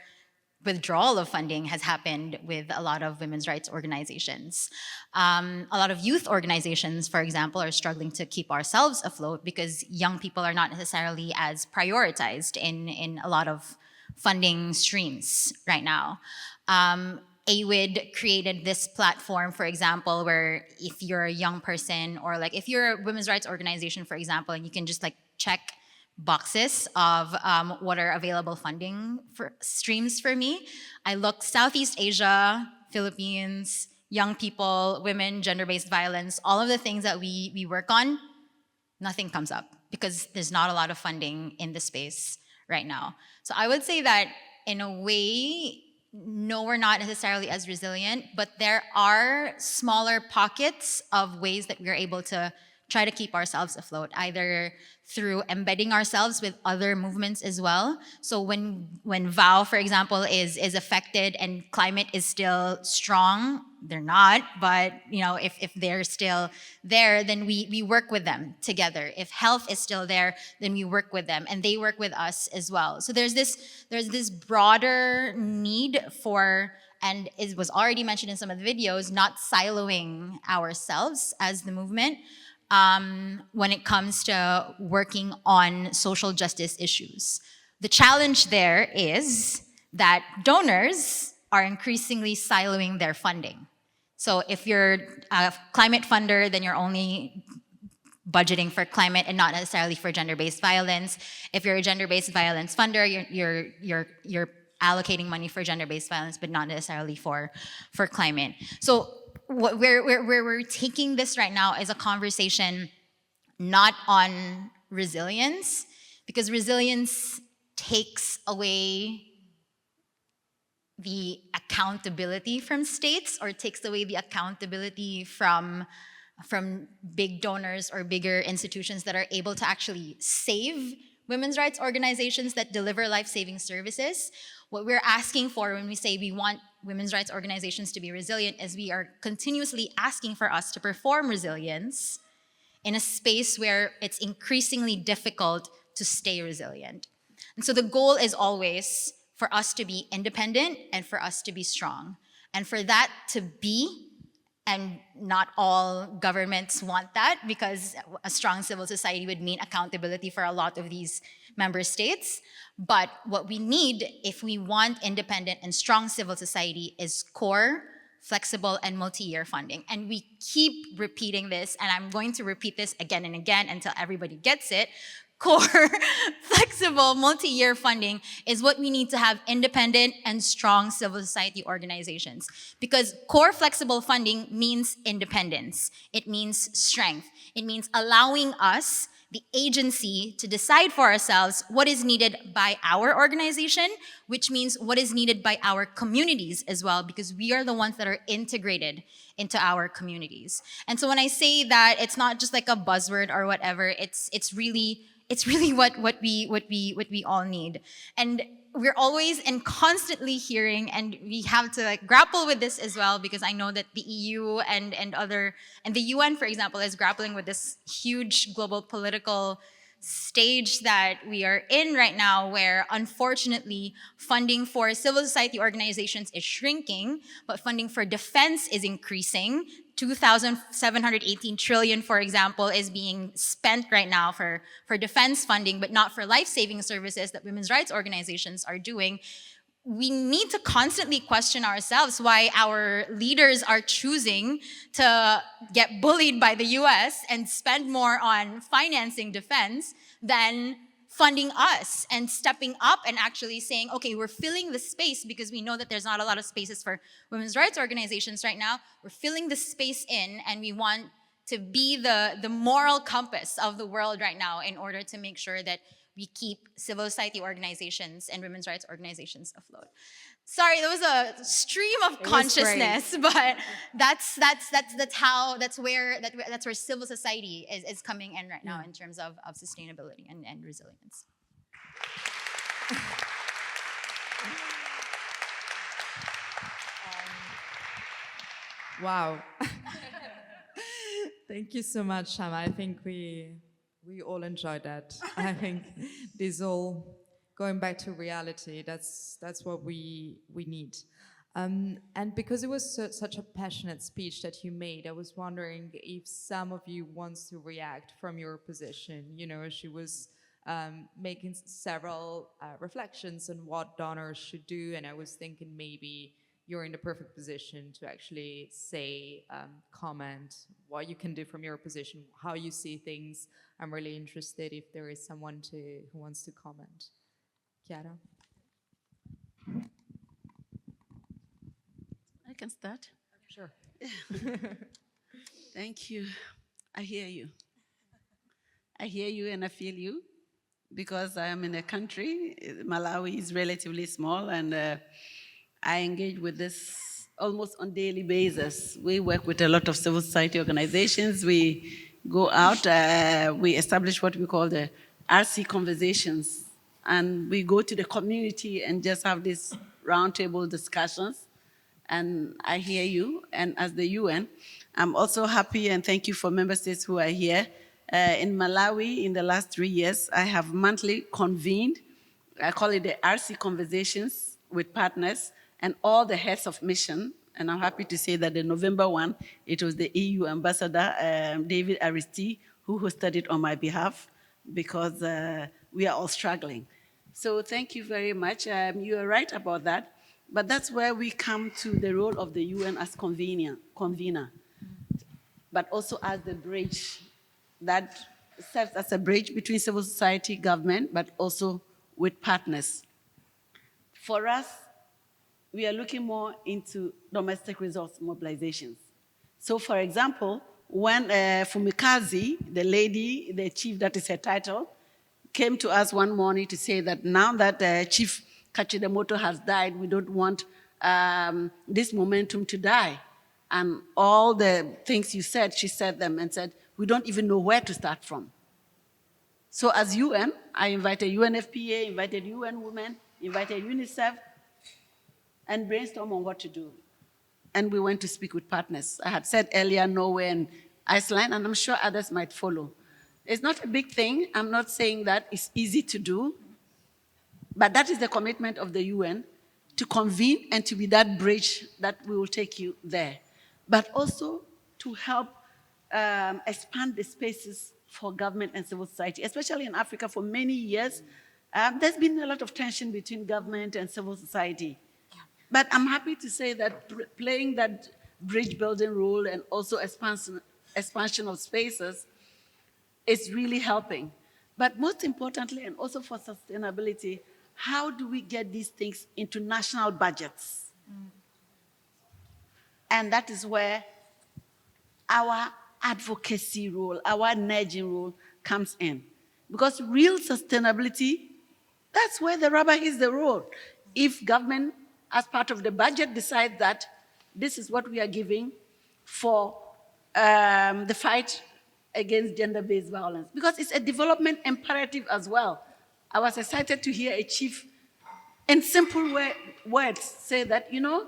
withdrawal of funding has happened with a lot of women's rights organizations. A lot of youth organizations, for example, are struggling to keep ourselves afloat because young people are not necessarily as prioritized in a lot of funding streams right now. AWID created this platform, for example, where if you're a young person or like if you're a women's rights organization, for example, and you can just like check boxes of what are available funding for streams for me. I look Southeast Asia, Philippines, young people, women, gender-based violence, all of the things that we work on, nothing comes up because there's not a lot of funding in the space right now. So I would say that in a way, no, we're not necessarily as resilient, but there are smaller pockets of ways that we're able to try to keep ourselves afloat, either through embedding ourselves with other movements as well. So when VOW, for example, is affected and climate is still strong, they're not, but you know, if they're still there, then we work with them together. If health is still there, then we work with them and they work with us as well. So there's this broader need for, and it was already mentioned in some of the videos, not siloing ourselves as the movement, when it comes to working on social justice issues. The challenge there is that donors are increasingly siloing their funding. So if you're a climate funder, then you're only budgeting for climate and not necessarily for gender-based violence. If you're a gender-based violence funder, you're allocating money for gender-based violence, but not necessarily for climate. So where we're taking this right now is a conversation not on resilience, because resilience takes away the accountability from states or takes away the accountability from big donors or bigger institutions that are able to actually save women's rights organizations that deliver life-saving services. What we're asking for when we say we want women's rights organizations to be resilient is we are continuously asking for us to perform resilience in a space where it's increasingly difficult to stay resilient. And so the goal is always for us to be independent and for us to be strong. And for that to be, and not all governments want that, because a strong civil society would mean accountability for a lot of these member states. But what we need, if we want independent and strong civil society, is core, flexible, and multi-year funding. And we keep repeating this, and I'm going to repeat this again and again until everybody gets it. Core, flexible, multi-year funding is what we need to have independent and strong civil society organizations. Because core flexible funding means independence. It means strength. It means allowing us the agency to decide for ourselves what is needed by our organization, which means what is needed by our communities as well, because we are the ones that are integrated into our communities. And so when I say that, it's not just like a buzzword or whatever, it's really what we all need. And we're always and constantly hearing, and we have to like grapple with this as well, because I know that the EU and the UN, for example, is grappling with this huge global political stage that we are in right now, where unfortunately funding for civil society organizations is shrinking, but funding for defense is increasing. 2,718 trillion, for example, is being spent right now for defense funding, but not for life-saving services that women's rights organizations are doing. We need to constantly question ourselves why our leaders are choosing to get bullied by the US and spend more on financing defense than funding us and stepping up and actually saying, okay, we're filling the space because we know that there's not a lot of spaces for women's rights organizations right now. We're filling the space in, and we want to be the moral compass of the world right now in order to make sure that we keep civil society organizations and women's rights organizations afloat. Sorry, there was a stream of consciousness, but that's where civil society is coming in right now in terms of sustainability and resilience. Wow. Thank you so much, Shama. I think we all enjoyed that. I think this all going back to reality, that's what we need. And because it was such a passionate speech that you made, I was wondering if some of you wants to react from your position. You know, she was making several reflections on what donors should do, and I was thinking maybe you're in the perfect position to actually say, comment what you can do from your position, how you see things. I'm really interested if there is someone who wants to comment. Chiara? I can start. Sure. Thank you. I hear you. I hear you and I feel you, because I am in a country, Malawi is relatively small, and I engage with this almost on daily basis. We work with a lot of civil society organizations. We go out, we establish what we call the RC conversations, and we go to the community and just have these roundtable discussions. And I hear you, and as the UN, I'm also happy and thank you for member states who are here. In Malawi, in the last 3 years, I have monthly convened, I call it the RC conversations with partners, and all the heads of mission, and I'm happy to say that the November one, it was the EU ambassador, David Aristide, who hosted it on my behalf, because we are all struggling. So thank you very much. You are right about that, but that's where we come to the role of the UN as convener, but also as the bridge that serves as a bridge between civil society, government, but also with partners. For us, we are looking more into domestic resource mobilizations. So for example, when Fumikazi, the lady, the chief, that is her title, came to us one morning to say that now that Chief Kachidamoto has died, we don't want this momentum to die. And all the things you said, she said them and said, we don't even know where to start from. So as UN, I invited UNFPA, invited UN Women, invited UNICEF, and brainstorm on what to do. And we went to speak with partners. I had said earlier Norway and Iceland, and I'm sure others might follow. It's not a big thing. I'm not saying that it's easy to do, but that is the commitment of the UN, to convene and to be that bridge that we will take you there. But also to help expand the spaces for government and civil society, especially in Africa for many years. There's been a lot of tension between government and civil society. But I'm happy to say that playing that bridge building role and also expansion of spaces is really helping. But most importantly, and also for sustainability, how do we get these things into national budgets? And that is where our advocacy role, our nudging role comes in. Because real sustainability, that's where the rubber hits the road. If government, as part of the budget, decides that this is what we are giving for the fight against gender-based violence, because it's a development imperative as well. I was excited to hear a chief, in simple words, say that, you know,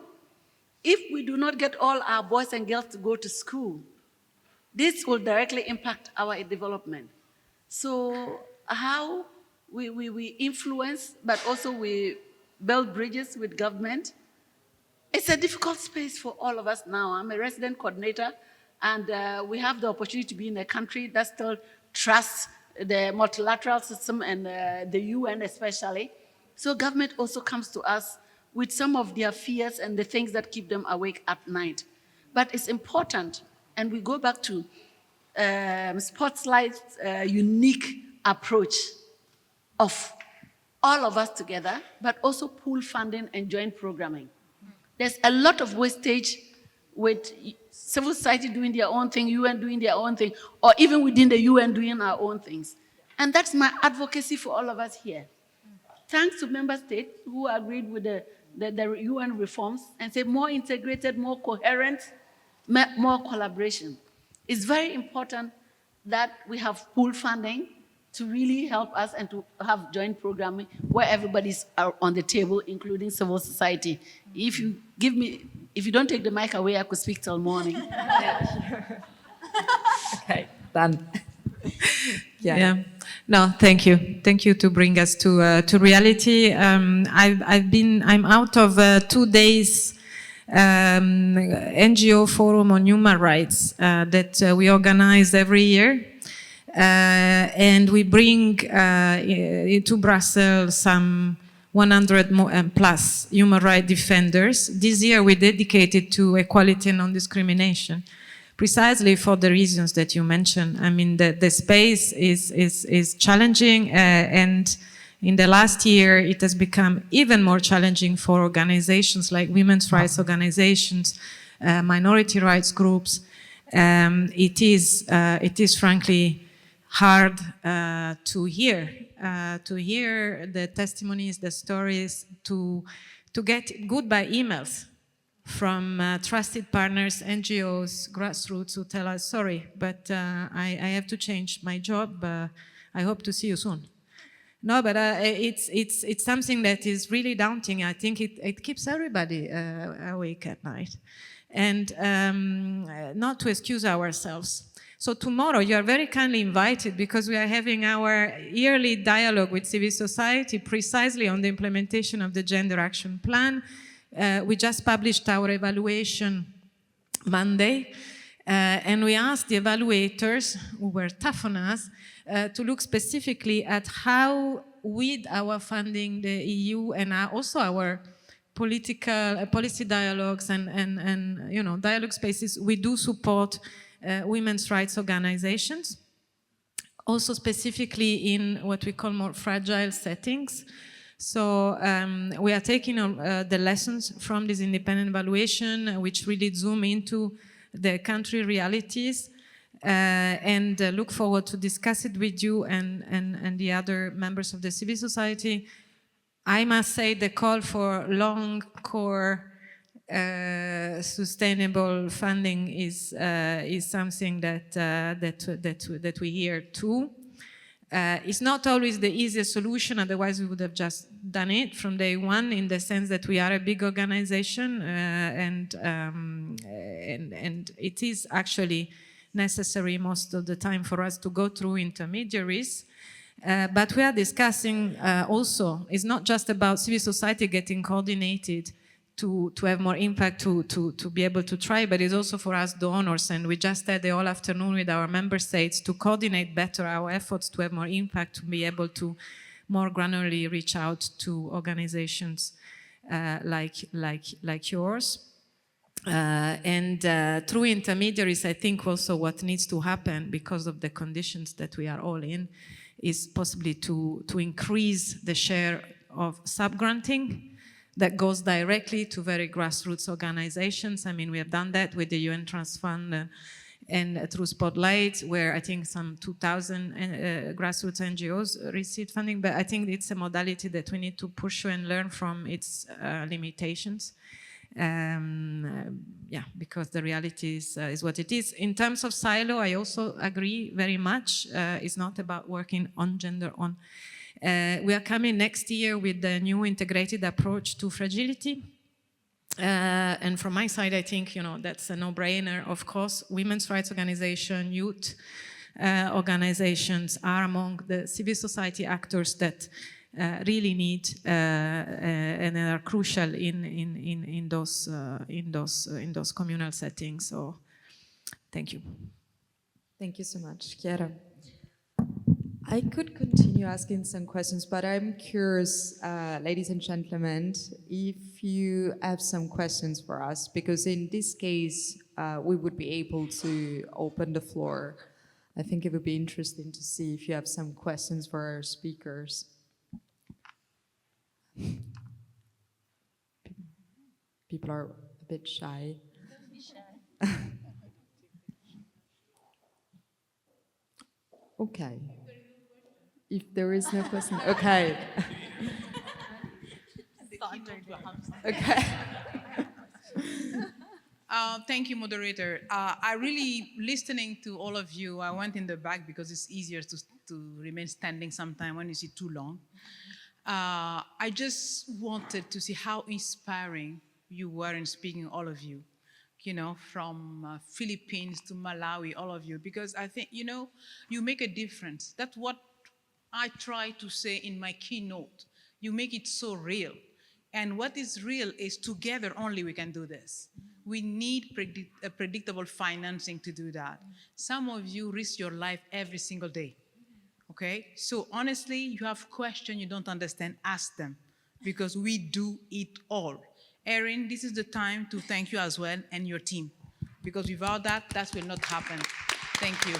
if we do not get all our boys and girls to go to school, this will directly impact our development. So how we influence, but also we build bridges with government. It's a difficult space for all of us now. I'm a resident coordinator, and we have the opportunity to be in a country that still trusts the multilateral system and the UN especially. So government also comes to us with some of their fears and the things that keep them awake at night. But it's important, and we go back to Spotlight's unique approach of all of us together, but also pool funding and joint programming. There's a lot of wastage with civil society doing their own thing, UN doing their own thing, or even within the UN doing our own things. And that's my advocacy for all of us here. Thanks to member states who agreed with the the UN reforms and say more integrated, more coherent, more collaboration. It's very important that we have pool funding to really help us and to have joint programming where everybody's on the table, including civil society. If you don't take the mic away, I could speak till morning. Okay, done. Yeah. No, thank you. Thank you to bring us to reality. I'm out of 2 days NGO forum on human rights that we organize every year. And we bring to Brussels some 100 plus human rights defenders. This year we dedicated to equality and non-discrimination, precisely for the reasons that you mentioned. I mean, the space is challenging, and in the last year it has become even more challenging for organizations like women's rights organizations, minority rights groups. It is frankly hard to hear the testimonies, the stories, to get goodbye emails from trusted partners, NGOs, grassroots, who tell us, sorry, but I have to change my job. I hope to see you soon. No, but it's something that is really daunting. I think it keeps everybody awake at night. And not to excuse ourselves. So tomorrow you are very kindly invited, because we are having our yearly dialogue with civil society precisely on the implementation of the Gender Action Plan. We just published our evaluation Monday, and we asked the evaluators, who were tough on us, to look specifically at how, with our funding, the EU, and also our political policy dialogues and dialogue spaces, we do support women's rights organizations, also specifically in what we call more fragile settings. So we are taking the lessons from this independent evaluation, which really zoom into the country realities, and look forward to discuss it with you and the other members of the civil society. I must say the call for long core sustainable funding is something that we hear too. It's not always the easiest solution, otherwise we would have just done it from day one, in the sense that we are a big organization, and it is actually necessary most of the time for us to go through intermediaries. But we are discussing also, it's not just about civil society getting coordinated to have more impact, to be able to try, but it's also for us donors, and we just had the whole afternoon with our member states to coordinate better our efforts to have more impact, to be able to more granularly reach out to organizations like yours. And through intermediaries, I think also what needs to happen, because of the conditions that we are all in, is possibly to increase the share of subgranting that goes directly to very grassroots organizations. I mean, we have done that with the UN Trust Fund and through Spotlight, where I think some 2,000 grassroots NGOs received funding, but I think it's a modality that we need to pursue and learn from its limitations. Yeah, because the reality is what it is. In terms of silo, I also agree very much. It's not about working on gender on. We are coming next year with the new integrated approach to fragility. And from my side, I think, that's a no-brainer. Of course, women's rights organizations, youth organizations are among the civil society actors that really need and are crucial in those communal settings. So, thank you. Thank you so much, Chiara. I could continue asking some questions, but I'm curious, ladies and gentlemen, if you have some questions for us, because in this case, we would be able to open the floor. I think it would be interesting to see if you have some questions for our speakers. People are a bit shy. Don't be shy. Okay. If there is no question, okay. Okay. Thank you, moderator. I really, listening to all of you, I went in the back because it's easier to remain standing sometime when you see too long. I just wanted to see how inspiring you were in speaking, all of you, from Philippines to Malawi, all of you, because I think, you make a difference. That's what I try to say in my keynote. You make it so real. And what is real is together only we can do this. We need predictable financing to do that. Some of you risk your life every single day. Okay? So honestly, you have questions you don't understand, ask them, because we do it all. Erin, this is the time to thank you as well and your team, because without that, that will not happen. Thank you.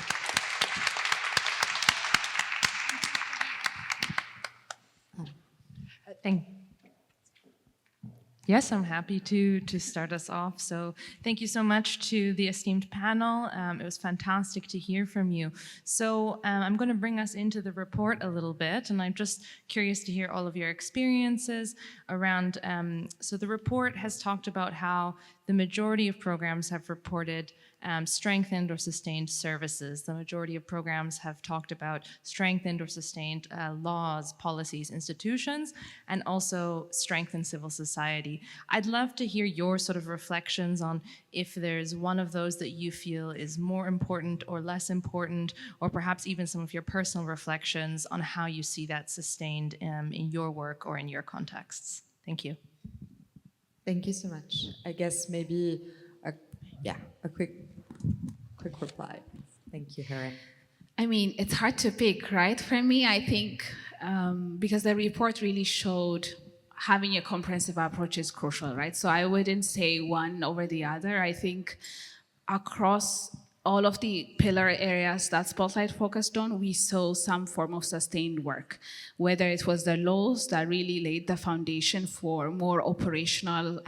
Yes, I'm happy to start us off. So thank you so much to the esteemed panel. It was fantastic to hear from you. So I'm going to bring us into the report a little bit, and I'm just curious to hear all of your experiences around. So the report has talked about how the majority of programs have reported strengthened or sustained services. The majority of programs have talked about strengthened or sustained laws, policies, institutions, and also strengthened civil society. I'd love to hear your sort of reflections on if there's one of those that you feel is more important or less important, or perhaps even some of your personal reflections on how you see that sustained in your work or in your contexts. Thank you. Thank you so much. I guess maybe a quick reply. Thank you, Helen. I mean, it's hard to pick, right? For me, I think because the report really showed having a comprehensive approach is crucial, right? So I wouldn't say one over the other. I think across all of the pillar areas that Spotlight focused on, we saw some form of sustained work, whether it was the laws that really laid the foundation for more operational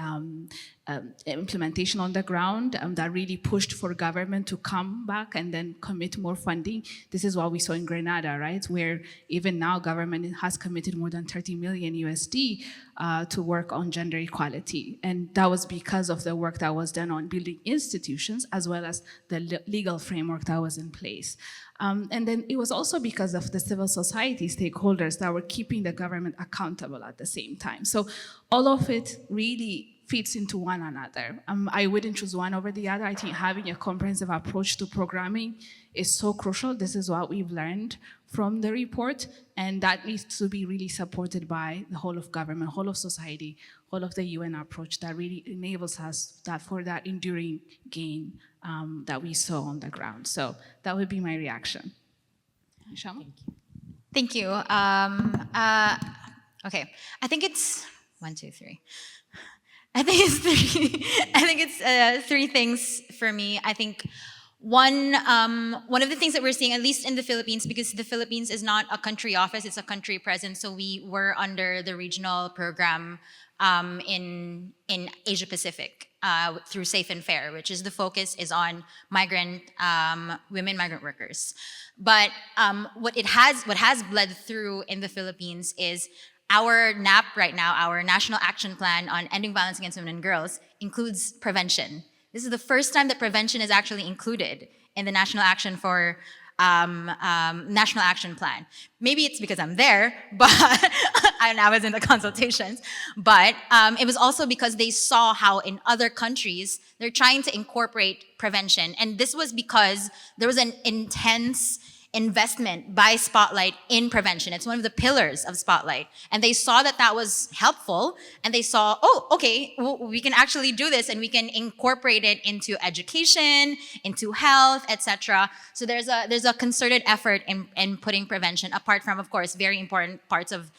implementation on the ground, that really pushed for government to come back and then commit more funding. This is what we saw in Grenada, right? Where even now government has committed more than 30 million USD to work on gender equality. And that was because of the work that was done on building institutions as well as the legal framework that was in place. And then it was also because of the civil society stakeholders that were keeping the government accountable at the same time. So all of it really fits into one another. I wouldn't choose one over the other. I think having a comprehensive approach to programming is so crucial. This is what we've learned from the report, and that needs to be really supported by the whole of government, whole of society, whole of the UN approach that really enables us for that enduring gain that we saw on the ground. So that would be my reaction. Shama? Thank you. Okay, I think it's 1, 2, 3. I think it's three. I think it's three things for me. I think one of the things that we're seeing, at least in the Philippines, because the Philippines is not a country office, it's a country presence. So we were under the regional program in Asia Pacific through Safe and Fair, which is the focus is on migrant migrant workers. But what has bled through in the Philippines is our NAP right now, our National Action Plan on Ending Violence Against Women and Girls, includes prevention. This is the first time that prevention is actually included in the National Action Plan. Maybe it's because I'm there, but and I was in the consultations. But it was also because they saw how in other countries they're trying to incorporate prevention, and this was because there was an intense investment by Spotlight in prevention. It's one of the pillars of Spotlight. And they saw that that was helpful, and they saw, oh, okay, we can actually do this, and we can incorporate it into education, into health, etc. So there's a concerted effort in putting prevention, apart from, of course, very important parts of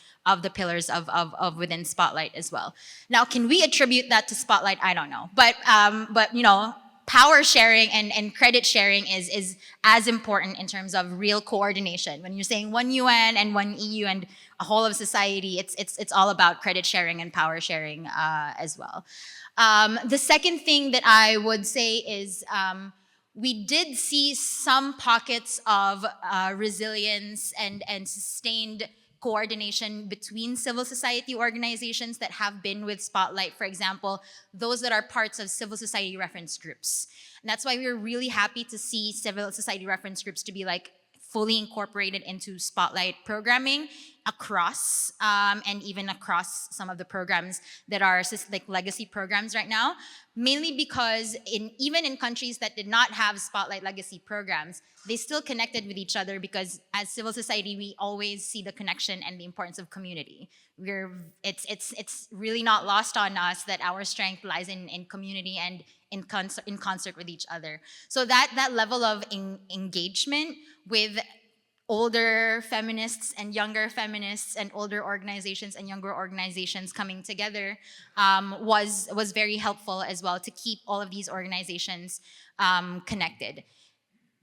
the pillars of within Spotlight as well. Now, can we attribute that to Spotlight? I don't know. But you know, power sharing and credit sharing is as important in terms of real coordination. When you're saying one UN and one EU and a whole of society, it's all about credit sharing and power sharing as well. The second thing that I would say is we did see some pockets of resilience and sustained coordination between civil society organizations that have been with Spotlight, for example, those that are parts of civil society reference groups. And that's why we're really happy to see civil society reference groups to be like fully incorporated into Spotlight programming across, and even across some of the programs that are like legacy programs right now, mainly because even in countries that did not have Spotlight legacy programs, they still connected with each other because as civil society, we always see the connection and the importance of community. It's really not lost on us that our strength lies in community and in concert with each other. So that level of engagement with older feminists and younger feminists and older organizations and younger organizations coming together was very helpful as well to keep all of these organizations connected.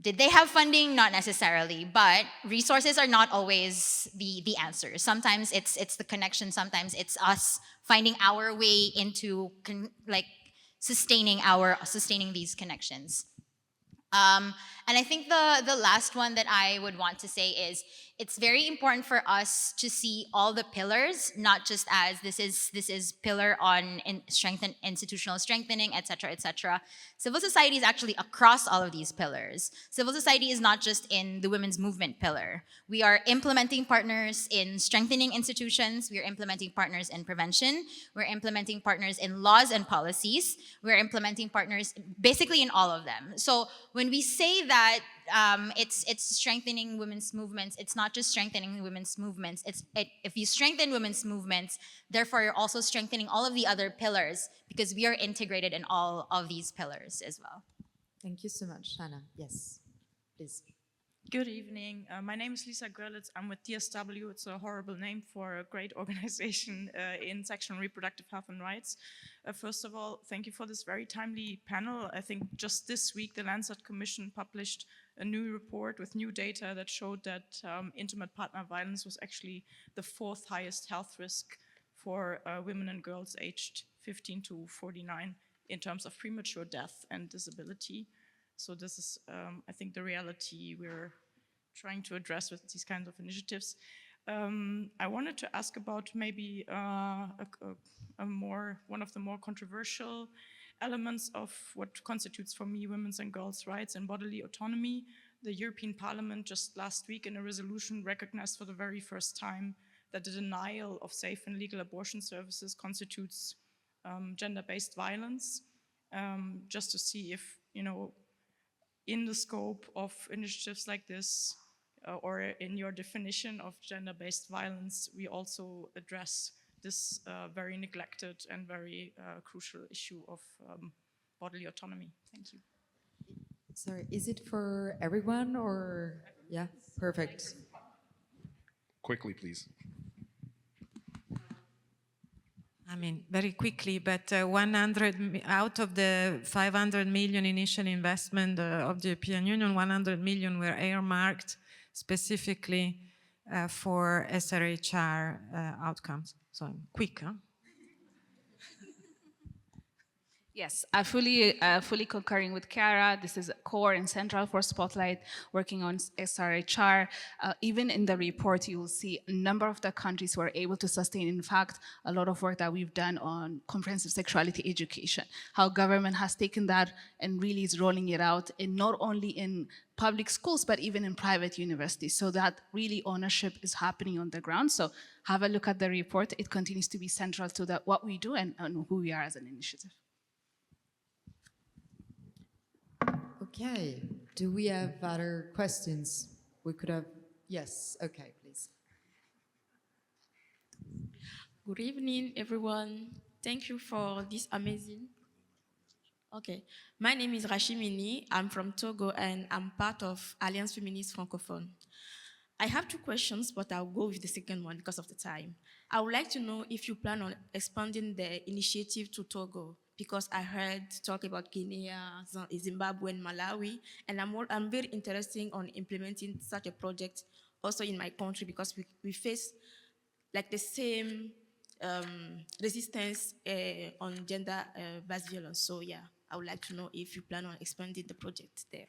Did they have funding? Not necessarily, but resources are not always the answer. Sometimes it's the connection, sometimes it's us finding our way into sustaining these connections. And I think the last one that I would want to say is it's very important for us to see all the pillars, not just as this is pillar on institutional strengthening, et cetera, et cetera. Civil society is actually across all of these pillars. Civil society is not just in the women's movement pillar. We are implementing partners in strengthening institutions. We are implementing partners in prevention. We're implementing partners in laws and policies. We're implementing partners basically in all of them. So when we say that it's strengthening women's movements, it's not just strengthening women's movements. If you strengthen women's movements, therefore you're also strengthening all of the other pillars because we are integrated in all of these pillars as well. Thank you so much, Shanna. Yes, please. Good evening. My name is Lisa Görlitz. I'm with TSW. It's a horrible name for a great organization in sexual and reproductive health and rights. First of all, thank you for this very timely panel. I think just this week, the Lancet Commission published a new report with new data that showed that intimate partner violence was actually the 4th highest health risk for women and girls aged 15 to 49 in terms of premature death and disability. So this is, I think, the reality we're trying to address with these kinds of initiatives. I wanted to ask about maybe one of the more controversial elements of what constitutes for me women's and girls' rights and bodily autonomy. The European Parliament just last week in a resolution recognized for the very first time that the denial of safe and legal abortion services constitutes gender-based violence. Just to see if, in the scope of initiatives like this, or in your definition of gender-based violence, we also address this very neglected and very crucial issue of bodily autonomy. Thank you. Sorry, is it for everyone or? Yeah, perfect. Quickly, please. I mean, very quickly, but 100 out of the 500 million initial investment of the European Union, 100 million were earmarked specifically for SRHR outcomes. So I'm quick, huh? Yes, I fully concurring with Chiara. This is core and central for Spotlight, working on SRHR. Even in the report, you will see a number of the countries who are able to sustain, in fact, a lot of work that we've done on comprehensive sexuality education, how government has taken that and really is rolling it out, in not only in public schools, but even in private universities, so that really ownership is happening on the ground. So have a look at the report. It continues to be central to what we do and who we are as an initiative. Okay, do we have other questions? We could have, yes, okay, please. Good evening, everyone. Thank you for this amazing. Okay, my name is Rachimini. I'm from Togo and I'm part of Alliance Féministe Francophone. I have 2 questions, but I'll go with the second one because of the time. I would like to know if you plan on expanding the initiative to Togo, because I heard talk about Guinea, Zimbabwe, and Malawi, and I'm very interested on implementing such a project also in my country because we face like the same resistance on gender-based violence. So yeah, I would like to know if you plan on expanding the project there.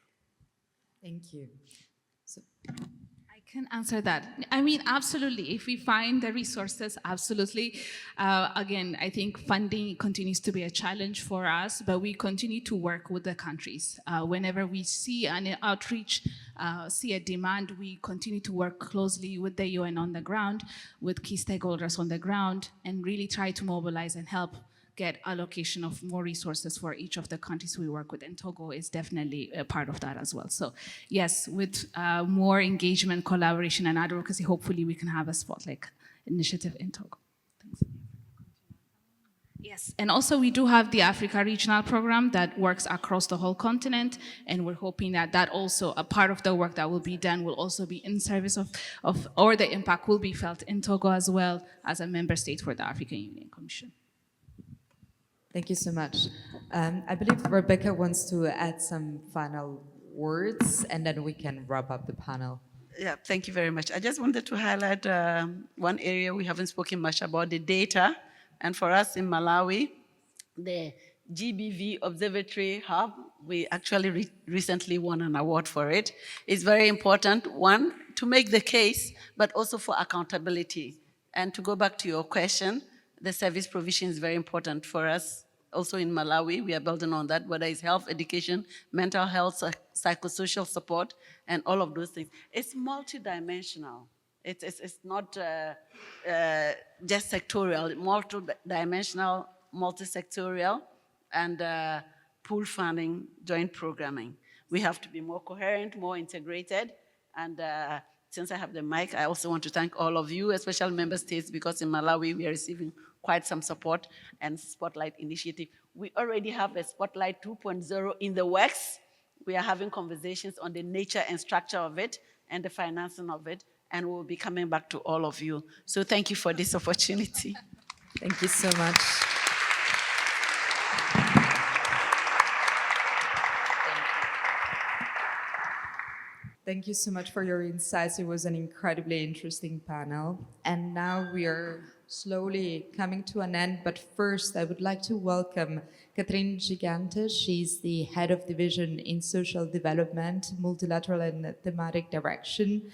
Thank you. So, Can answer that. I mean, absolutely. If we find the resources, absolutely. Again, I think funding continues to be a challenge for us, but we continue to work with the countries. Whenever we see an outreach, see a demand, we continue to work closely with the UN on the ground, with key stakeholders on the ground, and really try to mobilize and help get allocation of more resources for each of the countries we work with, and Togo is definitely a part of that as well. So yes, with more engagement, collaboration, and advocacy, hopefully we can have a Spotlight initiative in Togo. Thanks. Yes, and also we do have the Africa Regional Program that works across the whole continent, and we're hoping that that also, a part of the work that will be done will also be in service or the impact will be felt in Togo as well as a member state for the African Union Commission. Thank you so much. I believe Rebecca wants to add some final words, and then we can wrap up the panel. Yeah, thank you very much. I just wanted to highlight one area we haven't spoken much about, the data. And for us in Malawi, the GBV Observatory Hub, we actually recently won an award for it. It's very important, one, to make the case, but also for accountability. And to go back to your question, the service provision is very important for us. Also in Malawi, we are building on that, whether it's health, education, mental health, psychosocial support, and all of those things. It's multidimensional. It's not just sectorial, multidimensional, multi-sectorial, and pool funding, joint programming. We have to be more coherent, more integrated, and since I have the mic, I also want to thank all of you, especially member states, because in Malawi, we are receiving quite some support and Spotlight initiative. We already have a Spotlight 2.0 in the works. We are having conversations on the nature and structure of it and the financing of it, and we'll be coming back to all of you. So thank you for this opportunity. Thank you so much. Thank you so much for your insights. It was an incredibly interesting panel. And now we are slowly coming to an end. But first, I would like to welcome Gigante. She's the head of division in social development, multilateral and thematic direction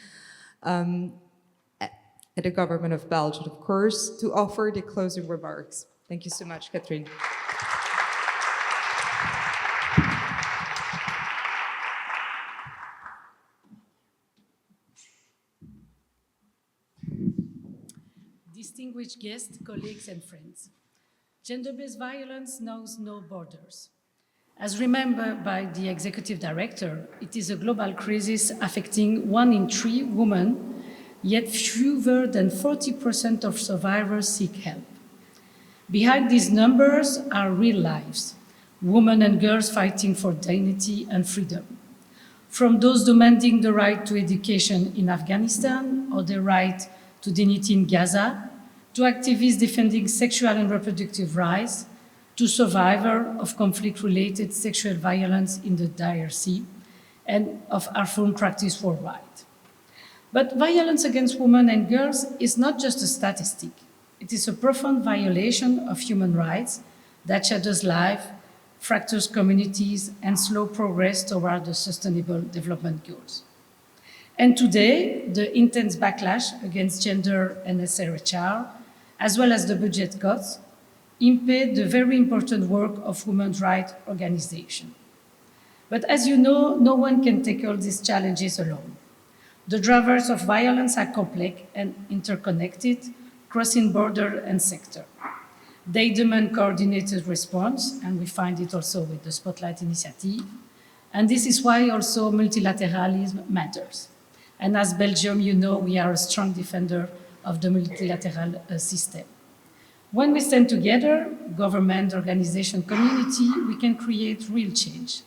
at the government of Belgium, of course, to offer the closing remarks. Thank you so much, Catherine. Distinguished guests, colleagues, and friends. Gender-based violence knows no borders. As remembered by the executive director, it is a global crisis affecting 1 in 3 women, yet fewer than 40% of survivors seek help. Behind these numbers are real lives, women and girls fighting for dignity and freedom. From those demanding the right to education in Afghanistan or the right to dignity in Gaza, to activists defending sexual and reproductive rights, to survivors of conflict-related sexual violence in the DRC, and of harmful practice worldwide. But violence against women and girls is not just a statistic. It is a profound violation of human rights that shatters life, fractures communities, and slows progress toward the Sustainable Development Goals. And today, the intense backlash against gender and SRHR, as well as the budget cuts, impede the very important work of women's rights organizations. But as you know, no one can tackle these challenges alone. The drivers of violence are complex and interconnected, crossing border and sector. They demand coordinated response, and we find it also with the Spotlight initiative. And this is why also multilateralism matters. And as Belgium, you know, we are a strong defender of the multilateral system. When we stand together, government, organization, community, we can create real change.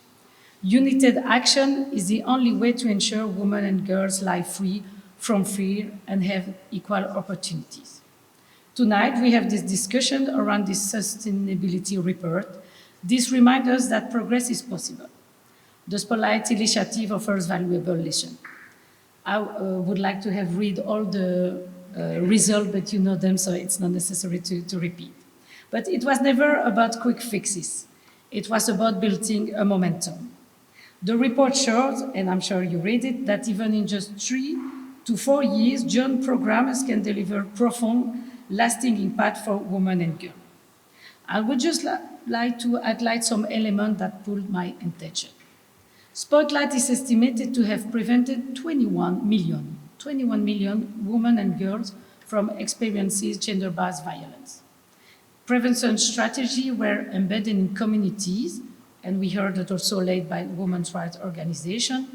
United action is the only way to ensure women and girls live free from fear and have equal opportunities. Tonight, we have this discussion around this sustainability report. This reminds us that progress is possible. The Spotlight initiative offers valuable lessons. I would like to have read all the results, but you know them, so it's not necessary to repeat. But it was never about quick fixes. It was about building a momentum. The report shows, and I'm sure you read it, that even in just 3 to 4 years, joint programs can deliver profound, lasting impact for women and girls. I would just like to highlight some elements that pulled my attention. Spotlight is estimated to have prevented 21 million women and girls from experiencing gender-based violence. Prevention strategies were embedded in communities, and we heard that also led by women's rights organizations,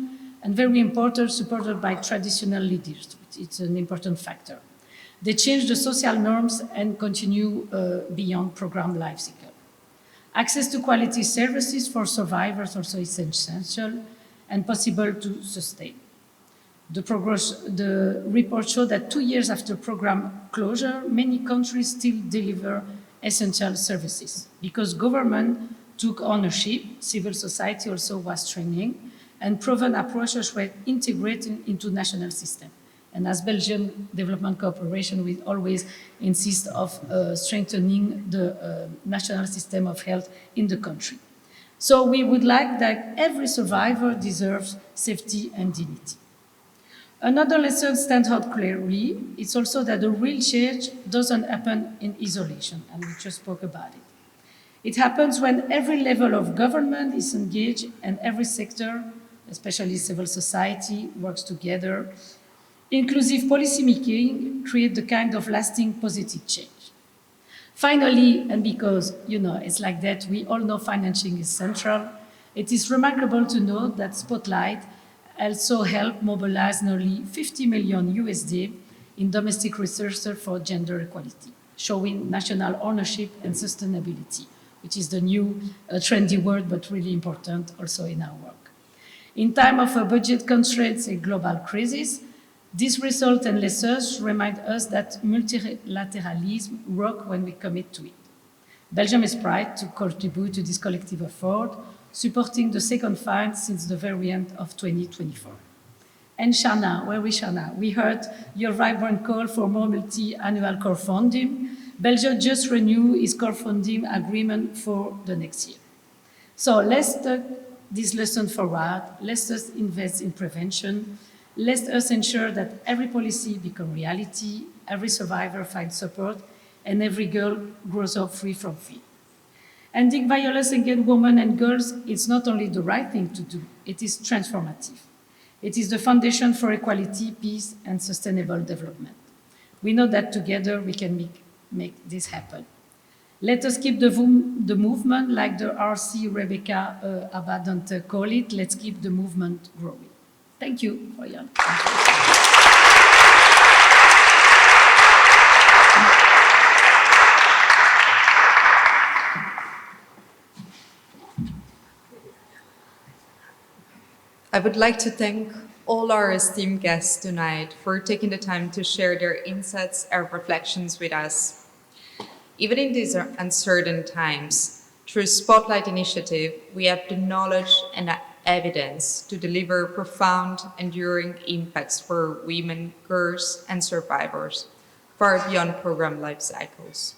and very important, supported by traditional leaders. It's an important factor. They change the social norms and continue beyond program life cycle. Access to quality services for survivors also is essential and possible to sustain. The report showed that 2 years after program closure, many countries still deliver essential services because government took ownership, civil society also was training, and proven approaches were integrated into national system. And as Belgium Development Cooperation, we always insist of strengthening the national system of health in the country. So we would like that every survivor deserves safety and dignity. Another lesson stands out clearly. It's also that the real change doesn't happen in isolation, and we just spoke about it. It happens when every level of government is engaged and every sector, especially civil society, works together. Inclusive policymaking creates the kind of lasting positive change. Finally, and because, it's like that, we all know financing is central, it is remarkable to note that Spotlight also helped mobilize nearly 50 million USD in domestic research for gender equality, showing national ownership and sustainability, which is the new trendy word, but really important also in our work. In time of a budget constraints and global crisis, these results and lessons remind us that multilateralism works when we commit to it. Belgium is proud to contribute to this collective effort, supporting the second fund since the very end of 2024. And Shana, where is Shana? We heard your vibrant call for more multi-annual crowdfunding. Belgium just renewed its crowdfunding agreement for the next year. So let's take this lesson forward. Let us invest in prevention. Let us ensure that every policy becomes reality, every survivor finds support, and every girl grows up free from fear. Ending violence against women and girls is not only the right thing to do, it is transformative. It is the foundation for equality, peace, and sustainable development. We know that together we can make this happen. Let us keep the movement, like the RC Rebecca Adda-Dontoh call it, let's keep the movement growing. Thank you for your attention. I would like to thank all our esteemed guests tonight for taking the time to share their insights and reflections with us. Even in these uncertain times, through Spotlight Initiative, we have the knowledge and evidence to deliver profound, enduring impacts for women, girls, and survivors, far beyond program life cycles.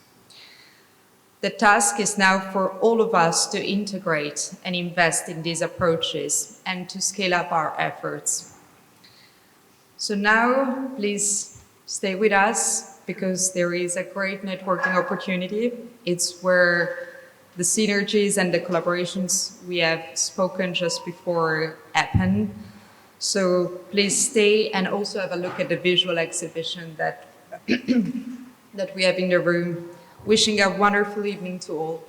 The task is now for all of us to integrate and invest in these approaches and to scale up our efforts. So now, please stay with us because there is a great networking opportunity. It's where the synergies and the collaborations we have spoken just before happen. So please stay and also have a look at the visual exhibition that, that we have in the room. Wishing a wonderful evening to all.